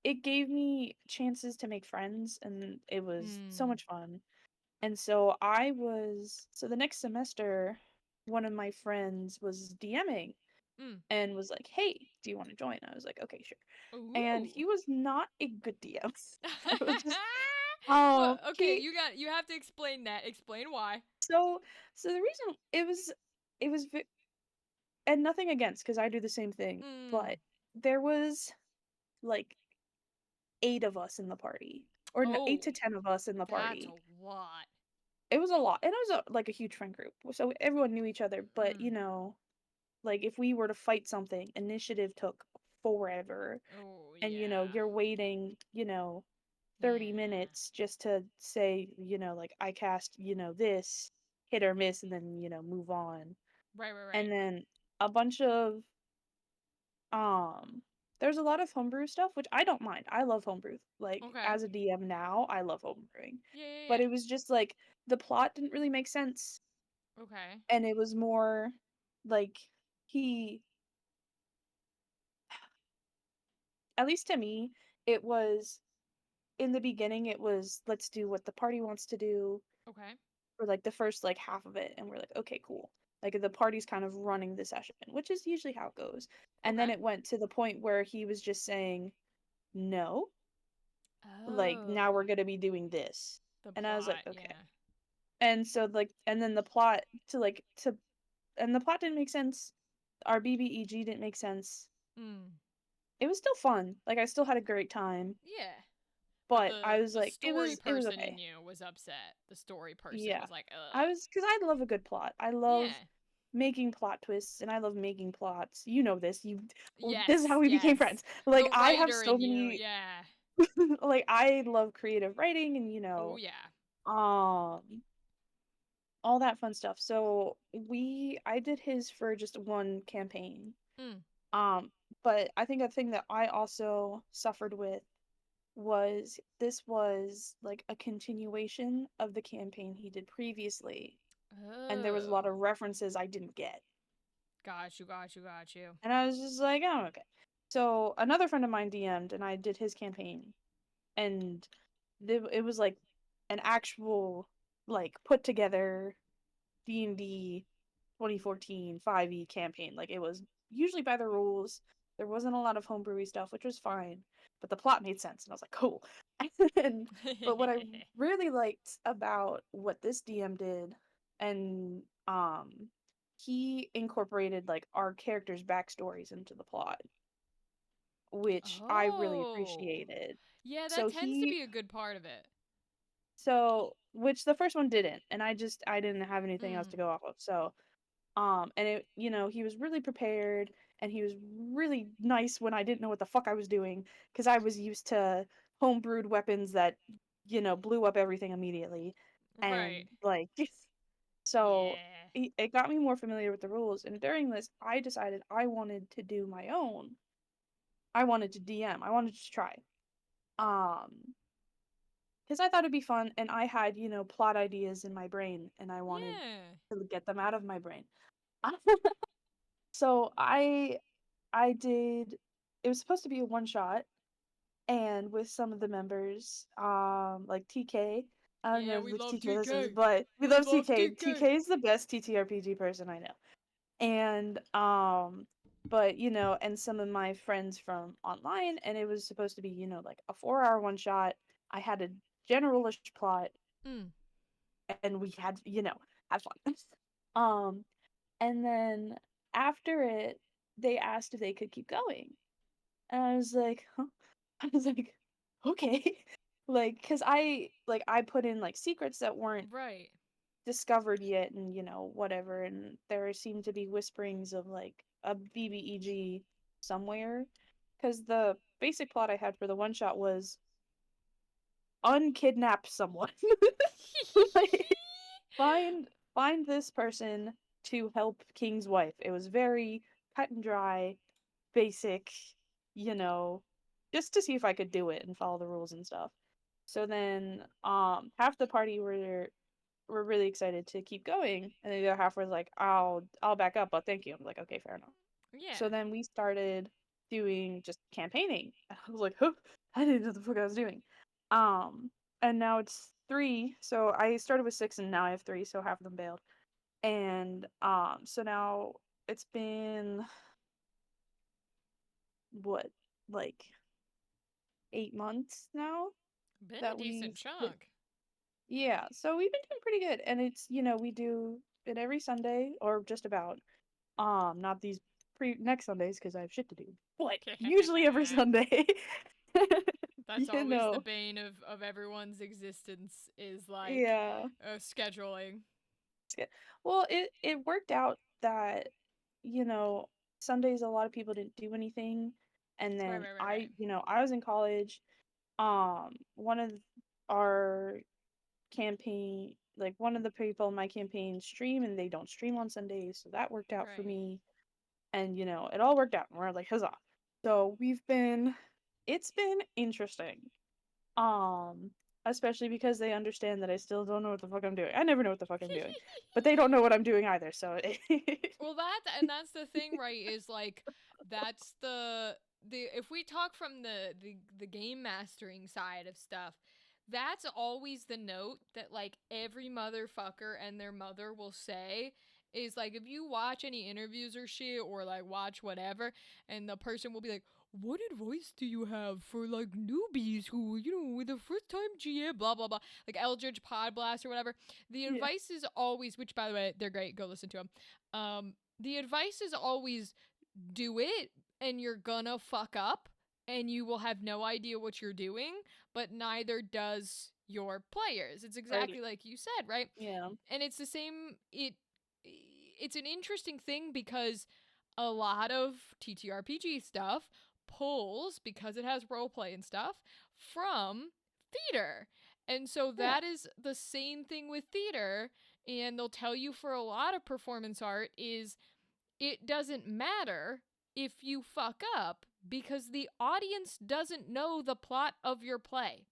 it gave me chances to make friends, and it was so Mm. much fun. And so the next semester, one of my friends was DMing Mm. and was like, "Hey, do you want to join?" I was like, "Okay, sure." And Ooh. he was not a good DM. I was just Well, okay, he you have to explain that. Explain why. so so the reason it was and nothing against because I do the same thing, but Mm. there was like 8 of us in the party, or no, 8 Oh, to 10 of us in the that's a party. lot. It was a lot, and it was like a huge friend group, so everyone knew each other. But Mm. like if we were to fight something, initiative took forever, Oh, and yeah. you're waiting 30 Yeah. minutes just to say like I cast this hit or miss, and then move on. Right, right, right. And then a bunch of um there's a lot of homebrew stuff, which I don't mind. I love homebrew. Like Okay. as a DM now, I love homebrewing. Yeah, yeah, But yeah. it was just like the plot didn't really make sense, Okay. and it was more like he at least to me, it was in the beginning it was let's do what the party wants to do Okay. for like the first like half of it, and we're like, okay, cool. Like the party's kind of running the session, which is usually how it goes. And then Okay. it went to the point where he was just saying, no, like now we're Oh, gonna be doing this. the And I was like, plot. okay. Yeah. And so like and then the plot to like to and the plot didn't make sense. Our BBEG didn't make sense. Mm. It was still fun. Like I still had a great time, Yeah. But but I was the like, it story was it was person in okay. you was upset. The story person Yeah. was like, I ugh. was because I love a good plot. I love Yeah. making plot twists, and I love making plots. You know this. Well, this is Yes, how we became yes. friends. The Like I have writer so in you, many yeah. like I love creative writing and Oh, yeah. um all that fun stuff. So I did his for just one campaign. Mm. Um but I think a thing that I also suffered with was this was like a continuation of the campaign he did previously, and there was a lot Oh. of references I didn't get. Got you, got you, got you. And I was just like, "Oh, okay." So another friend of mine DM'd, and I did his campaign, and it was like an actual like put together D&D 2014 5e campaign. Like it was usually by the rules. There wasn't a lot of homebrewy stuff, which was fine, but the plot made sense, and I was like, "Cool." and but what I really liked about what this DM did, and he incorporated like our characters' backstories into the plot, which I really Oh. appreciated. Yeah, that So tends to he be a good part of it. which the first one didn't, and I didn't have anything else to Mm. go off of. So and it he was really prepared, and he was really nice when I didn't know what the fuck I was doing, because I was used to homebrewed weapons that blew up everything immediately, and Right. like so Yeah. it got me more familiar with the rules. And during this I decided I wanted to do my own. I wanted to DM. I wanted to try. Um because I thought it'd be fun, and I had plot ideas in my brain, and I wanted Yeah. to get them out of my brain. So I did. It was supposed to be a one shot, and with some of the members, like TK. I don't Yeah, know we if love TK listens, TK. but we We love love TK. TK. TK is the best TTRPG person I know. And but and some of my friends from online, and it was supposed to be like a 4 hour one shot. I had a generalish plot, Mm. and we had had fun. um, and then after it, they asked if they could keep going. And I was like, huh? I was like, okay. Like, cause I put in like secrets that weren't Right. discovered yet, and whatever, and there seemed to be whisperings of like a BBEG somewhere. Cause the basic plot I had for the one shot was unkidnap someone. Like find find this person to help King's wife. It was very cut and dry, basic, you know, just to see if I could do it and follow the rules and stuff. So then half the party were really excited to keep going, and the other half was like, I'll back up, but thank you. I'm like, okay, fair enough. Yeah. So then we started doing just campaigning. I was like, huh. I didn't know what the fuck I was doing. Um, and now it's three. So I started with six, and now I have three. So half of them bailed. And so now it's been what, like 8 months now Been a that decent we've hit. chunk. Yeah, so we've been doing pretty good, and it's we do it every Sunday or just about. Not these pre next Sundays because I have shit to do, but usually every Sunday. That's you always the know, bane of everyone's existence is like yeah. scheduling. Well, it worked out that you know Sundays a lot of people didn't do anything, and Right, then right, right, right. I was in college. One of our campaign, like one of the people in my campaign stream, and they don't stream on Sundays, so that worked out for Right. me. And it all worked out, and we're like, huzzah. So it's been interesting. Um, Especially because they understand that I still don't know what the fuck I'm doing. I never know what the fuck I'm doing, but they don't know what I'm doing either. So, Well, that's the thing, right? Is like that's the if we talk from the game mastering side of stuff, that's always the note that like every motherfucker and their mother will say is like if you watch any interviews or shit or like watch whatever and the person will be like, what advice do you have for like newbies who, with a first time GM, blah blah blah, like Eldridge Pod Blast or whatever. The yeah, advice is always, which by the way, they're great, go listen to them. The advice is always do it and you're gonna fuck up and you will have no idea what you're doing, but neither does your players. It's right, exactly like you said, right? yeah, And it's the same it's an interesting thing because a lot of TTRPG stuff pulls because it has roleplay and stuff from theater. And so yeah, that is the same thing with theater, and they'll tell you for a lot of performance art is it doesn't matter if you fuck up because the audience doesn't know the plot of your play.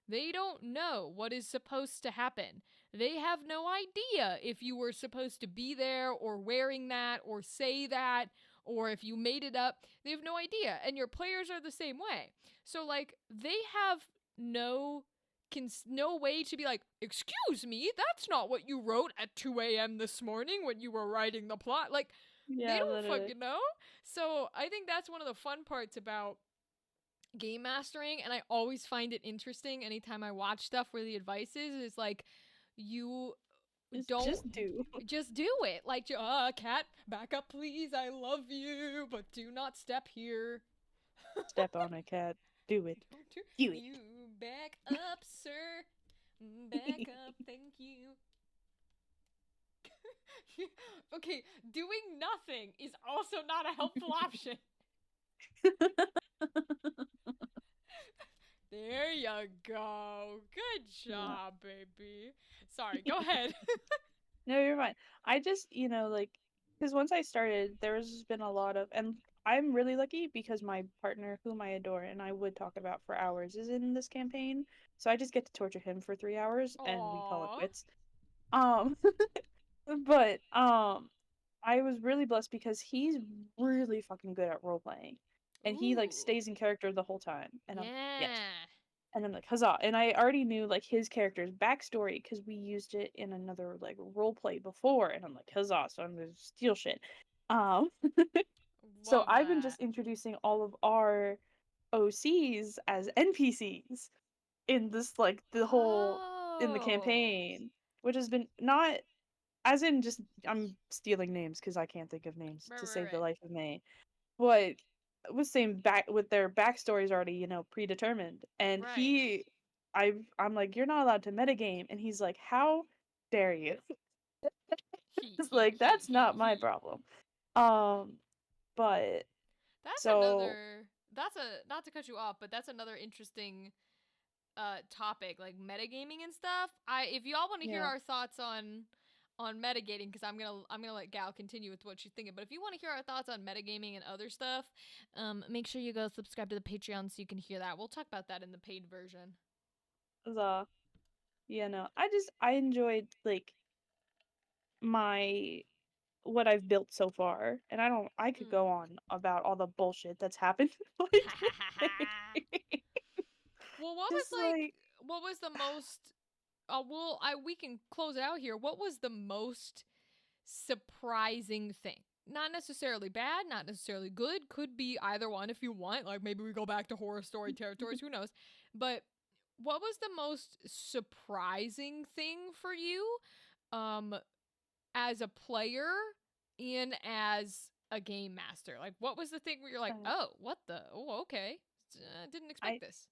They don't know what is supposed to happen. They have no idea if you were supposed to be there or wearing that or say that or if you made it up. They have no idea. And your players are the same way. So like they have no no way to be like, "Excuse me, that's not what you wrote at 2 a.m. this morning when you were writing the plot." Like they yeah, don't literally. fucking know. So I think that's one of the fun parts about game mastering, and I always find it interesting anytime I watch stuff where the advice is like you don't Just do. just do it. Like, cat, back up, please. I love you, but do not step here. Step on a cat. Do it. Don't Do you back up, sir? Back up, thank you. Okay, doing nothing is also not a helpful option. it. There you go. Good Yeah. job, baby. Sorry, go ahead. No, you're fine. I just, like, because once I started, there's been a lot of, and I'm really lucky because my partner, whom I adore and I would talk about for hours, is in this campaign. So I just get to torture him for 3 hours and we call it Aww. quits. Um, but I was really blessed because he's really fucking good at role playing, and he like Ooh. stays in character the whole time. And I'm yes, Yeah. and I'm like, huzzah. And I already knew like his character's backstory because we used it in another like role play before. And I'm like, huzzah. So I'm gonna steal shit. Um, so Love I've been that. just introducing all of our OCs as NPCs in this like the whole in the Oh. campaign, which has been not as in just I'm stealing names because I can't think of names Right, to right, save the right. life of me. What was saying back with their backstories already, predetermined. And Right. I'm like, you're not allowed to metagame, and he's like, how dare you? He, It's he, like he, that's he, not my he. problem. Um, but That's so another. That's a. Not to cut you off, but that's another interesting topic, like metagaming and stuff. If y'all want to hear yeah, our thoughts on metagaming, because I'm gonna let Gal continue with what she's thinking. But if you want to hear our thoughts on metagaming and other stuff, make sure you go subscribe to the Patreon so you can hear that. We'll talk about that in the paid version. the I enjoyed like my what I've built so far, and I could Mm. go on about all the bullshit that's happened. Like, Well, what was Just like what was the most we can close it out here. What was the most surprising thing? Not necessarily bad, not necessarily good. Could be either one if you want. Like maybe we go back to horror story territories, who knows. But what was the most surprising thing for you um as a player and as a game master? Like what was the thing where you're like, uh, "Oh, what the? Oh, okay. Didn't expect I this."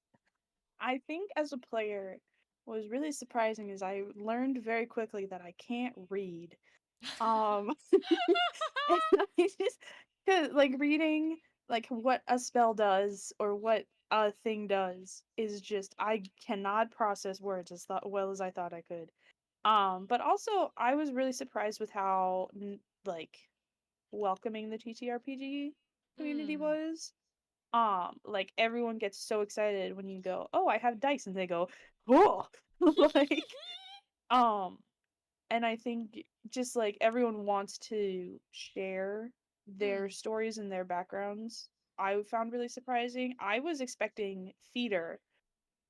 I think as a player, what was really surprising is I learned very quickly that I can't read. Um, and I just cause like reading like what a spell does or what a thing does is just I cannot process words as well as I thought I could. But also I was really surprised with how like welcoming the TTRPG community Mm. was. Like everyone gets so excited when you go, "Oh, I have dice," and they go, "Oh!" like, um, and I think just like everyone wants to share their Mm. stories and their backgrounds. I found really surprising. I was expecting theater,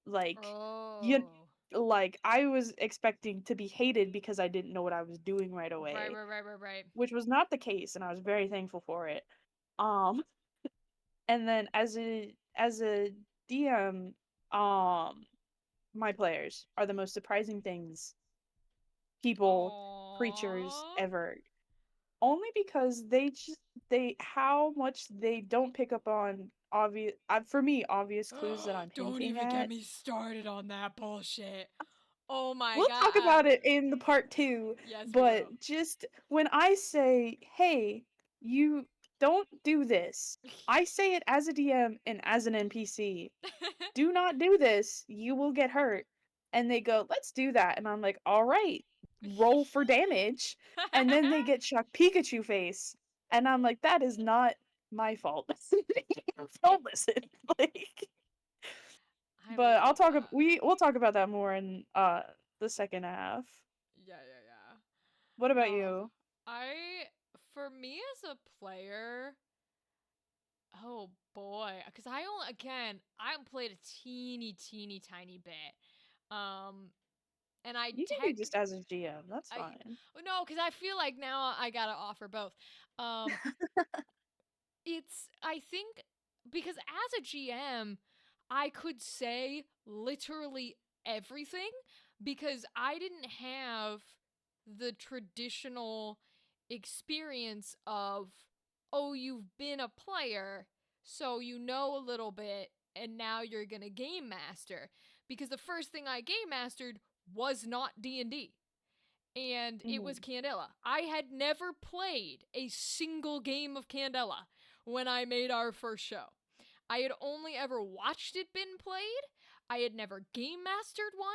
like you, Oh. like I was expecting to be hated because I didn't know what I was doing right Right, away, right, right, right, right. which was not the case, and I was very thankful for it. Um, and then as a DM, um, my players are the most surprising things people, creatures Aww. ever. Only because they just they how much they don't pick up on obvious for me obvious clues that I'm Don't hinting even get at. me started on that bullshit. Oh my We'll talk god. about it in the part 2, Yes, we will. but just when I say, "Hey, you don't do this." I say it as a DM and as an NPC. Do not do this. You will get hurt. And they go, let's do that. And I'm like, all right, roll for damage. And then they get Chuck Pikachu face. And I'm like, that is not my fault. Don't listen. Like, I but love that. we'll talk about that more in the second half. Yeah, yeah, yeah. What about No, you? I, for me as a player, oh boy, because I only, again, I played a teeny, teeny, tiny bit. Um, and I You can tech, be just as a GM. That's I, fine. no, because I feel like now I gotta offer both. Um, it's I think because as a GM, I could say literally everything because I didn't have the traditional experience of, oh, you've been a player, so you know a little bit and now you're going to game master, because the first thing I game mastered was not D&D, and it was Hmm. Candela. I had never played a single game of Candela when I made our first show. I had only ever watched it been played. I had never game mastered one.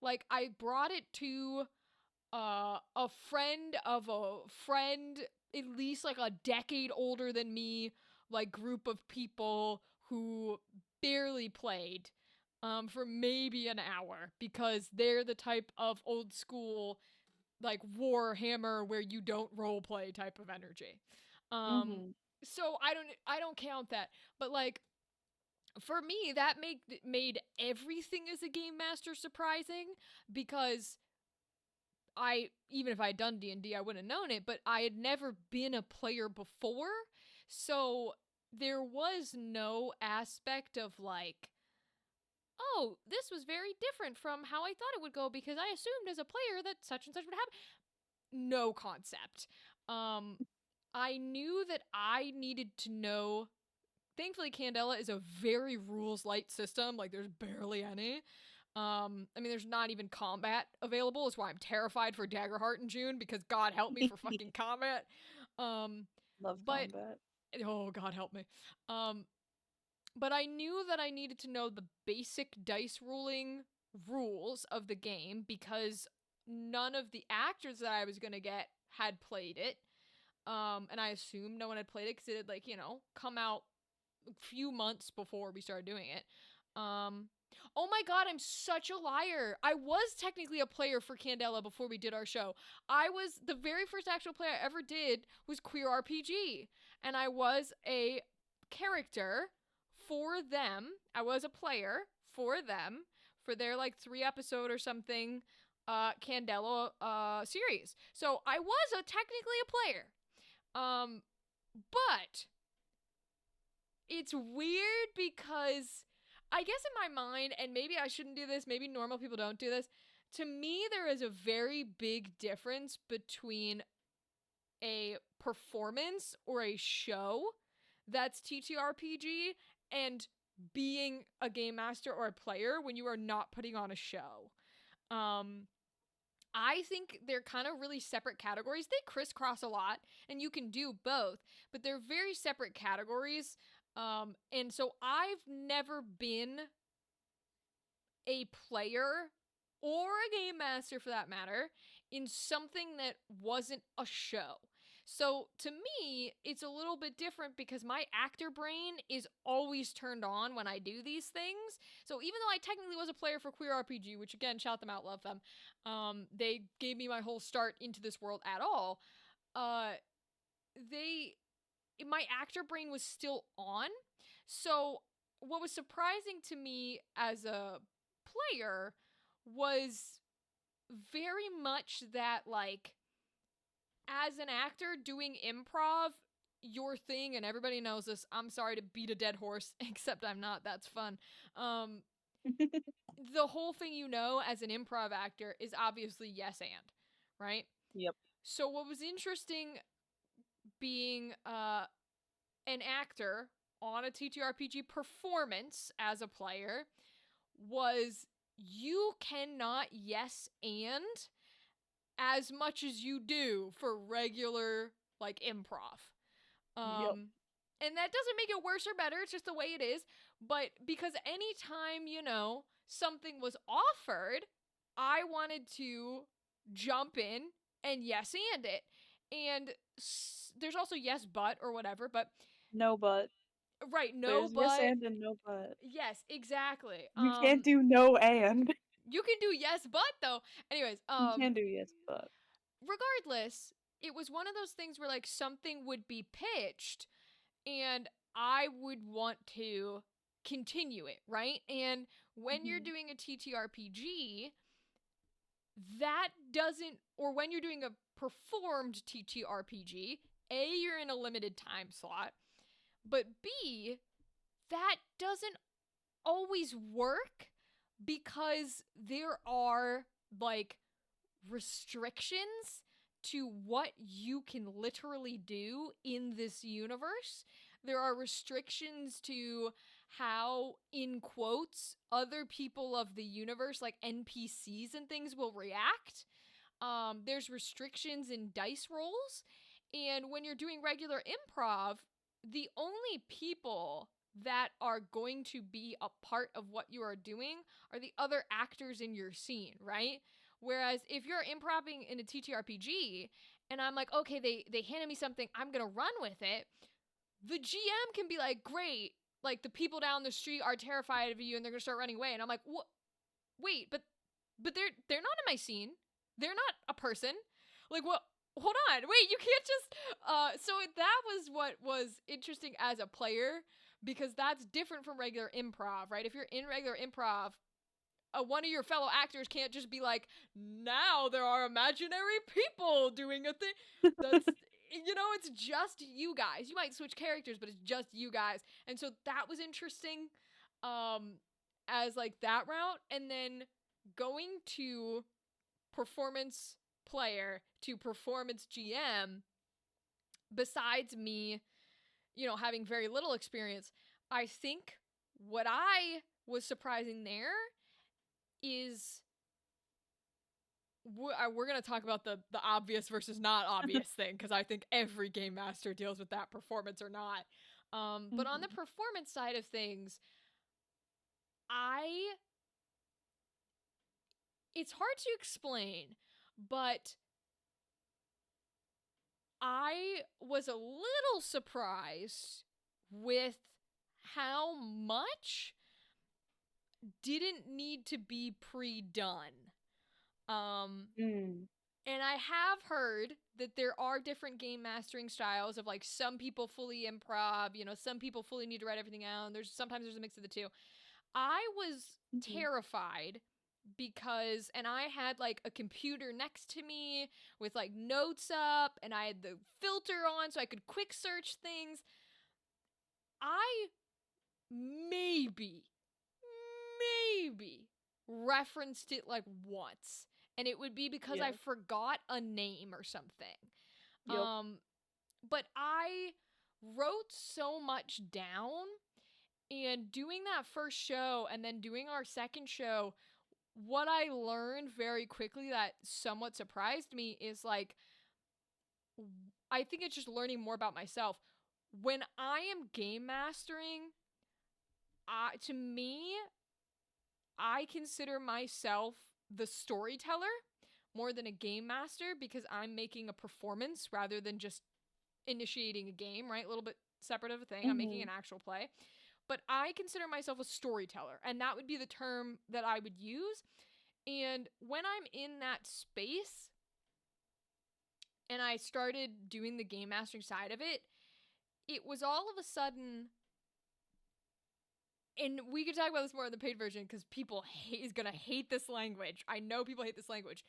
Like I brought it to a friend of a friend, at least like a decade older than me, like group of people who barely played for maybe an hour, because they're the type of old school like Warhammer where you don't role play type of energy. Um Hmm. so I don't count that. But like for me that made everything as a game master surprising, because I, even if I had done D&D, I wouldn't have known it, but I had never been a player before. So there was no aspect of like, oh, this was very different from how I thought it would go because I assumed as a player that such and such would happen. No concept. Um, I knew that I needed to know. Thankfully, Candela is a very rules light system. Like, there's barely any. I mean, there's not even combat available. That's why I'm terrified for Daggerheart in June, because God help me for fucking combat. Um, Love but combat. oh, God help me. Um, but I knew that I needed to know the basic dice ruling rules of the game because none of the actors that I was gonna get had played it. And I assumed no one had played it because it had, like, come out a few months before we started doing it. Um, oh my god, I'm such a liar. I was technically a player for Candela before we did our show. I was the very first actual play I ever did was Queer RPG, and I was a character for them. I was a player for them for their like 3 episode or something Candela series. So I was technically a player. But it's weird because I guess in my mind, and maybe I shouldn't do this, maybe normal people don't do this. To me, there is a very big difference between a performance or a show that's TTRPG and being a game master or a player when you are not putting on a show. Um, I think they're kind of really separate categories. They crisscross a lot, and you can do both, but they're very separate categories. And so I've never been a player or a game master for that matter in something that wasn't a show. So to me, it's a little bit different because my actor brain is always turned on when I do these things. So even though I technically was a player for Queer RPG, which again, shout them out, love them, they gave me my whole start into this world at all. Uh, they, my actor brain was still on. So what was surprising to me as a player was very much that like as an actor doing improv your thing, and everybody knows this, I'm sorry to beat a dead horse except I'm not, that's fun. um the whole thing, as an improv actor is obviously yes and, right? Yep. So what was interesting being an actor on a TTRPG performance as a player was you cannot yes and as much as you do for regular like improv. Yep. And that doesn't make it worse or better, it's just the way it is. But because anytime, something was offered, I wanted to jump in and yes and it. And there's also yes but or whatever, but No but. right, no There's yes but. and no but. Yes, exactly. You can't do no and. You can do yes but though. Anyways, You can do yes but. regardless, it was one of those things where like something would be pitched and I would want to continue it, right? And when you're Mhm. doing a TTRPG, that doesn't, or when you're doing a performed TTRPG, A, you're in a limited time slot, but B, that doesn't always work because there are like restrictions to what you can literally do in this universe. There are restrictions to how, in quotes, other people of the universe, like NPCs and things, will react. There's restrictions in dice rolls. And when you're doing regular improv, the only people that are going to be a part of what you are doing are the other actors in your scene, right? Whereas if you're improvising in a TTRPG and I'm like, okay, they handed me something, I'm gonna run with it, the GM can be like, great, like the people down the street are terrified of you and they're gonna start running away. And I'm like, what? Wait, but they're not in my scene. They're not a person. Like what? Hold on, wait, you can't just. So that was what was interesting as a player because that's different from regular improv, right? If you're in regular improv, one of your fellow actors can't just be like, now there are imaginary people doing a thing. That's, it's just you guys. You might switch characters, but it's just you guys. And so that was interesting as like that route. And then going to performance player to performance GM, besides me, having very little experience, I think what I was surprising there is we're going to talk about the obvious versus not obvious thing because I think every game master deals with that, performance or not. But on the Mhm. performance side of things, I it's hard to explain, but I was a little surprised with how much didn't need to be pre-done. Um Mm. And I have heard that there are different game mastering styles of like some people fully improv, some people fully need to write everything out. And there's sometimes there's a mix of the two. I was Mhm. terrified because, and I had like a computer next to me with like notes up, and I had the filter on so I could quick search things. I maybe, maybe referenced it like once, and it would be because I Yeah. forgot a name or something. Yep. Um, but I wrote so much down, and doing that first show and then doing our second show, what I learned very quickly that somewhat surprised me is like, I think it's just learning more about myself. When I am game mastering, to me, I consider myself the storyteller more than a game master because I'm making a performance rather than just initiating a game, right? A little bit separate of a thing. I'm making Mhm. an actual play. But I consider myself a storyteller, and that would be the term that I would use. And when I'm in that space and I started doing the game mastering side of it, it was all of a sudden, and we could talk about this more in the paid version because people is gonna hate this language. I know people hate this language.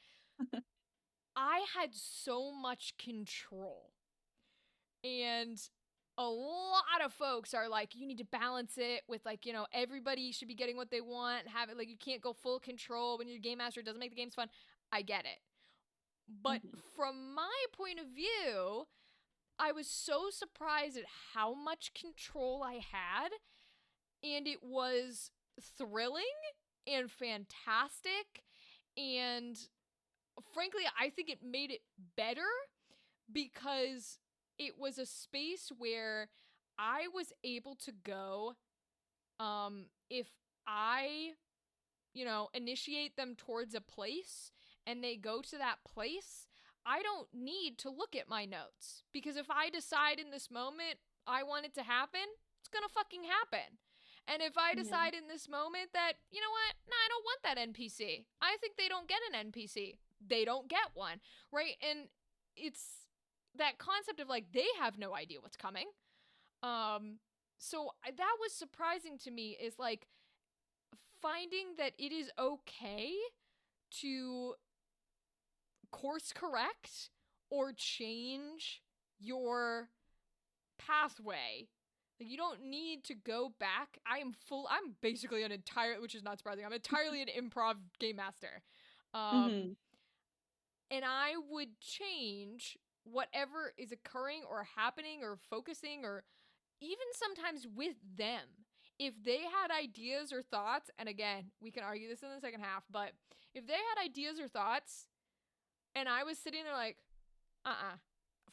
I had so much control. And a lot of folks are like, you need to balance it with like, everybody should be getting what they want, have it like you can't go full control when you're a game master, it doesn't make the games fun. I get it. But Mhm. from my point of view, I was so surprised at how much control I had, and it was thrilling and fantastic. And frankly, I think it made it better because it was a space where I was able to go, if I, initiate them towards a place and they go to that place, I don't need to look at my notes because if I decide in this moment I want it to happen, it's gonna fucking happen. And if I Yeah. decide in this moment that, you know what, no, I don't want that NPC, I think they don't get an NPC, they don't get one, right? And it's that concept of like they have no idea what's coming. Um, that was surprising to me is like finding that it is okay to course correct or change your pathway. Like you don't need to go back. I'm basically an entire, which is not surprising. I'm entirely an improv game master. Um Mhm. and I would change whatever is occurring or happening or focusing or even sometimes with them. If they had ideas or thoughts, and again, we can argue this in the second half, but if they had ideas or thoughts and I was sitting there like,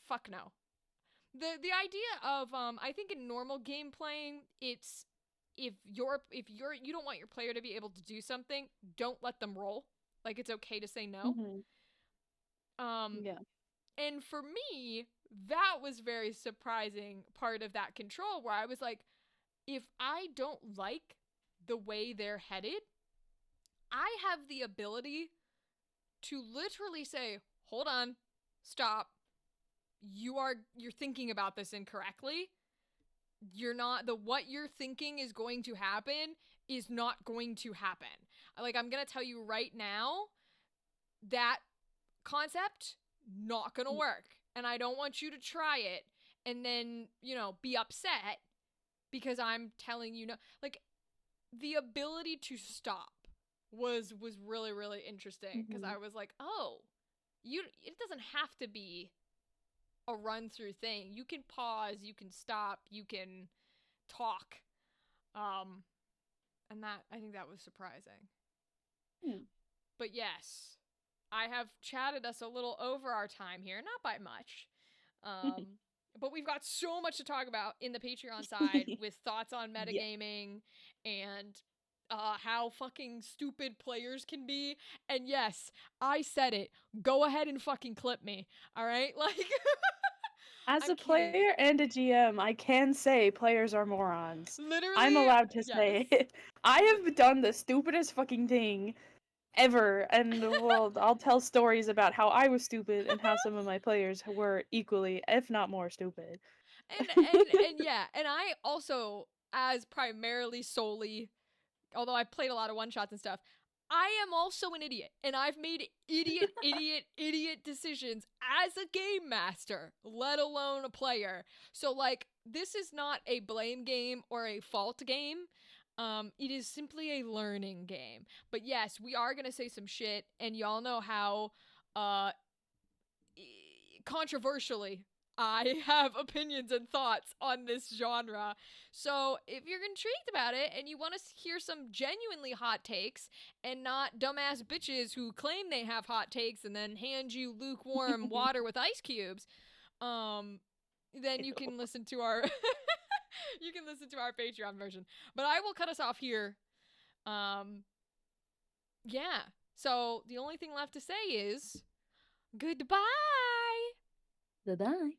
fuck no. The idea of I think in normal game playing, it's if you don't want your player to be able to do something, don't let them roll. Like it's okay to say no. Mhm. Um Yeah. and for me, that was very surprising part of that control where I was like, if I don't like the way they're headed, I have the ability to literally say, "Hold on. Stop. You're thinking about this incorrectly. You're not the what you're thinking is going to happen is not going to happen. Like I'm going to tell you right now that concept not going to Mm. work. And I don't want you to try it and then, be upset because I'm telling you no. Like the ability to stop was really really interesting because I Mhm. was like, "Oh, you it doesn't have to be a run through thing. You can pause, you can stop, you can talk." Um and that I think that was surprising. Mm. But yes, I have chatted us a little over our time here, not by much. Um but we've got so much to talk about in the Patreon side with thoughts on Yeah. metagaming and how fucking stupid players can be. And yes, I said it. Go ahead and fucking clip me. All right? Like, As I'm a kidding. player and a GM, I can say players are morons. I'm Literally, allowed to yes. say it. I have done the stupidest fucking thing ever, and well, I'll tell stories about how I was stupid and how some of my players were equally, if not more, stupid. And yeah, and I also, as primarily solely although I've played a lot of one shots and stuff, I am also an idiot, and I've made idiot decisions as a game master, let alone a player. So, like, this is not a blame game or a fault game. It is simply a learning game. But yes, we are gonna say some shit, and y'all know how, uh, controversially, I have opinions and thoughts on this genre. So if you're intrigued about it and you want to hear some genuinely hot takes and not dumbass bitches who claim they have hot takes and then hand you lukewarm water with ice cubes, then you can listen to our you can listen to our Patreon version. But I will cut us off here. Yeah. So the only thing left to say is goodbye. Bye-bye.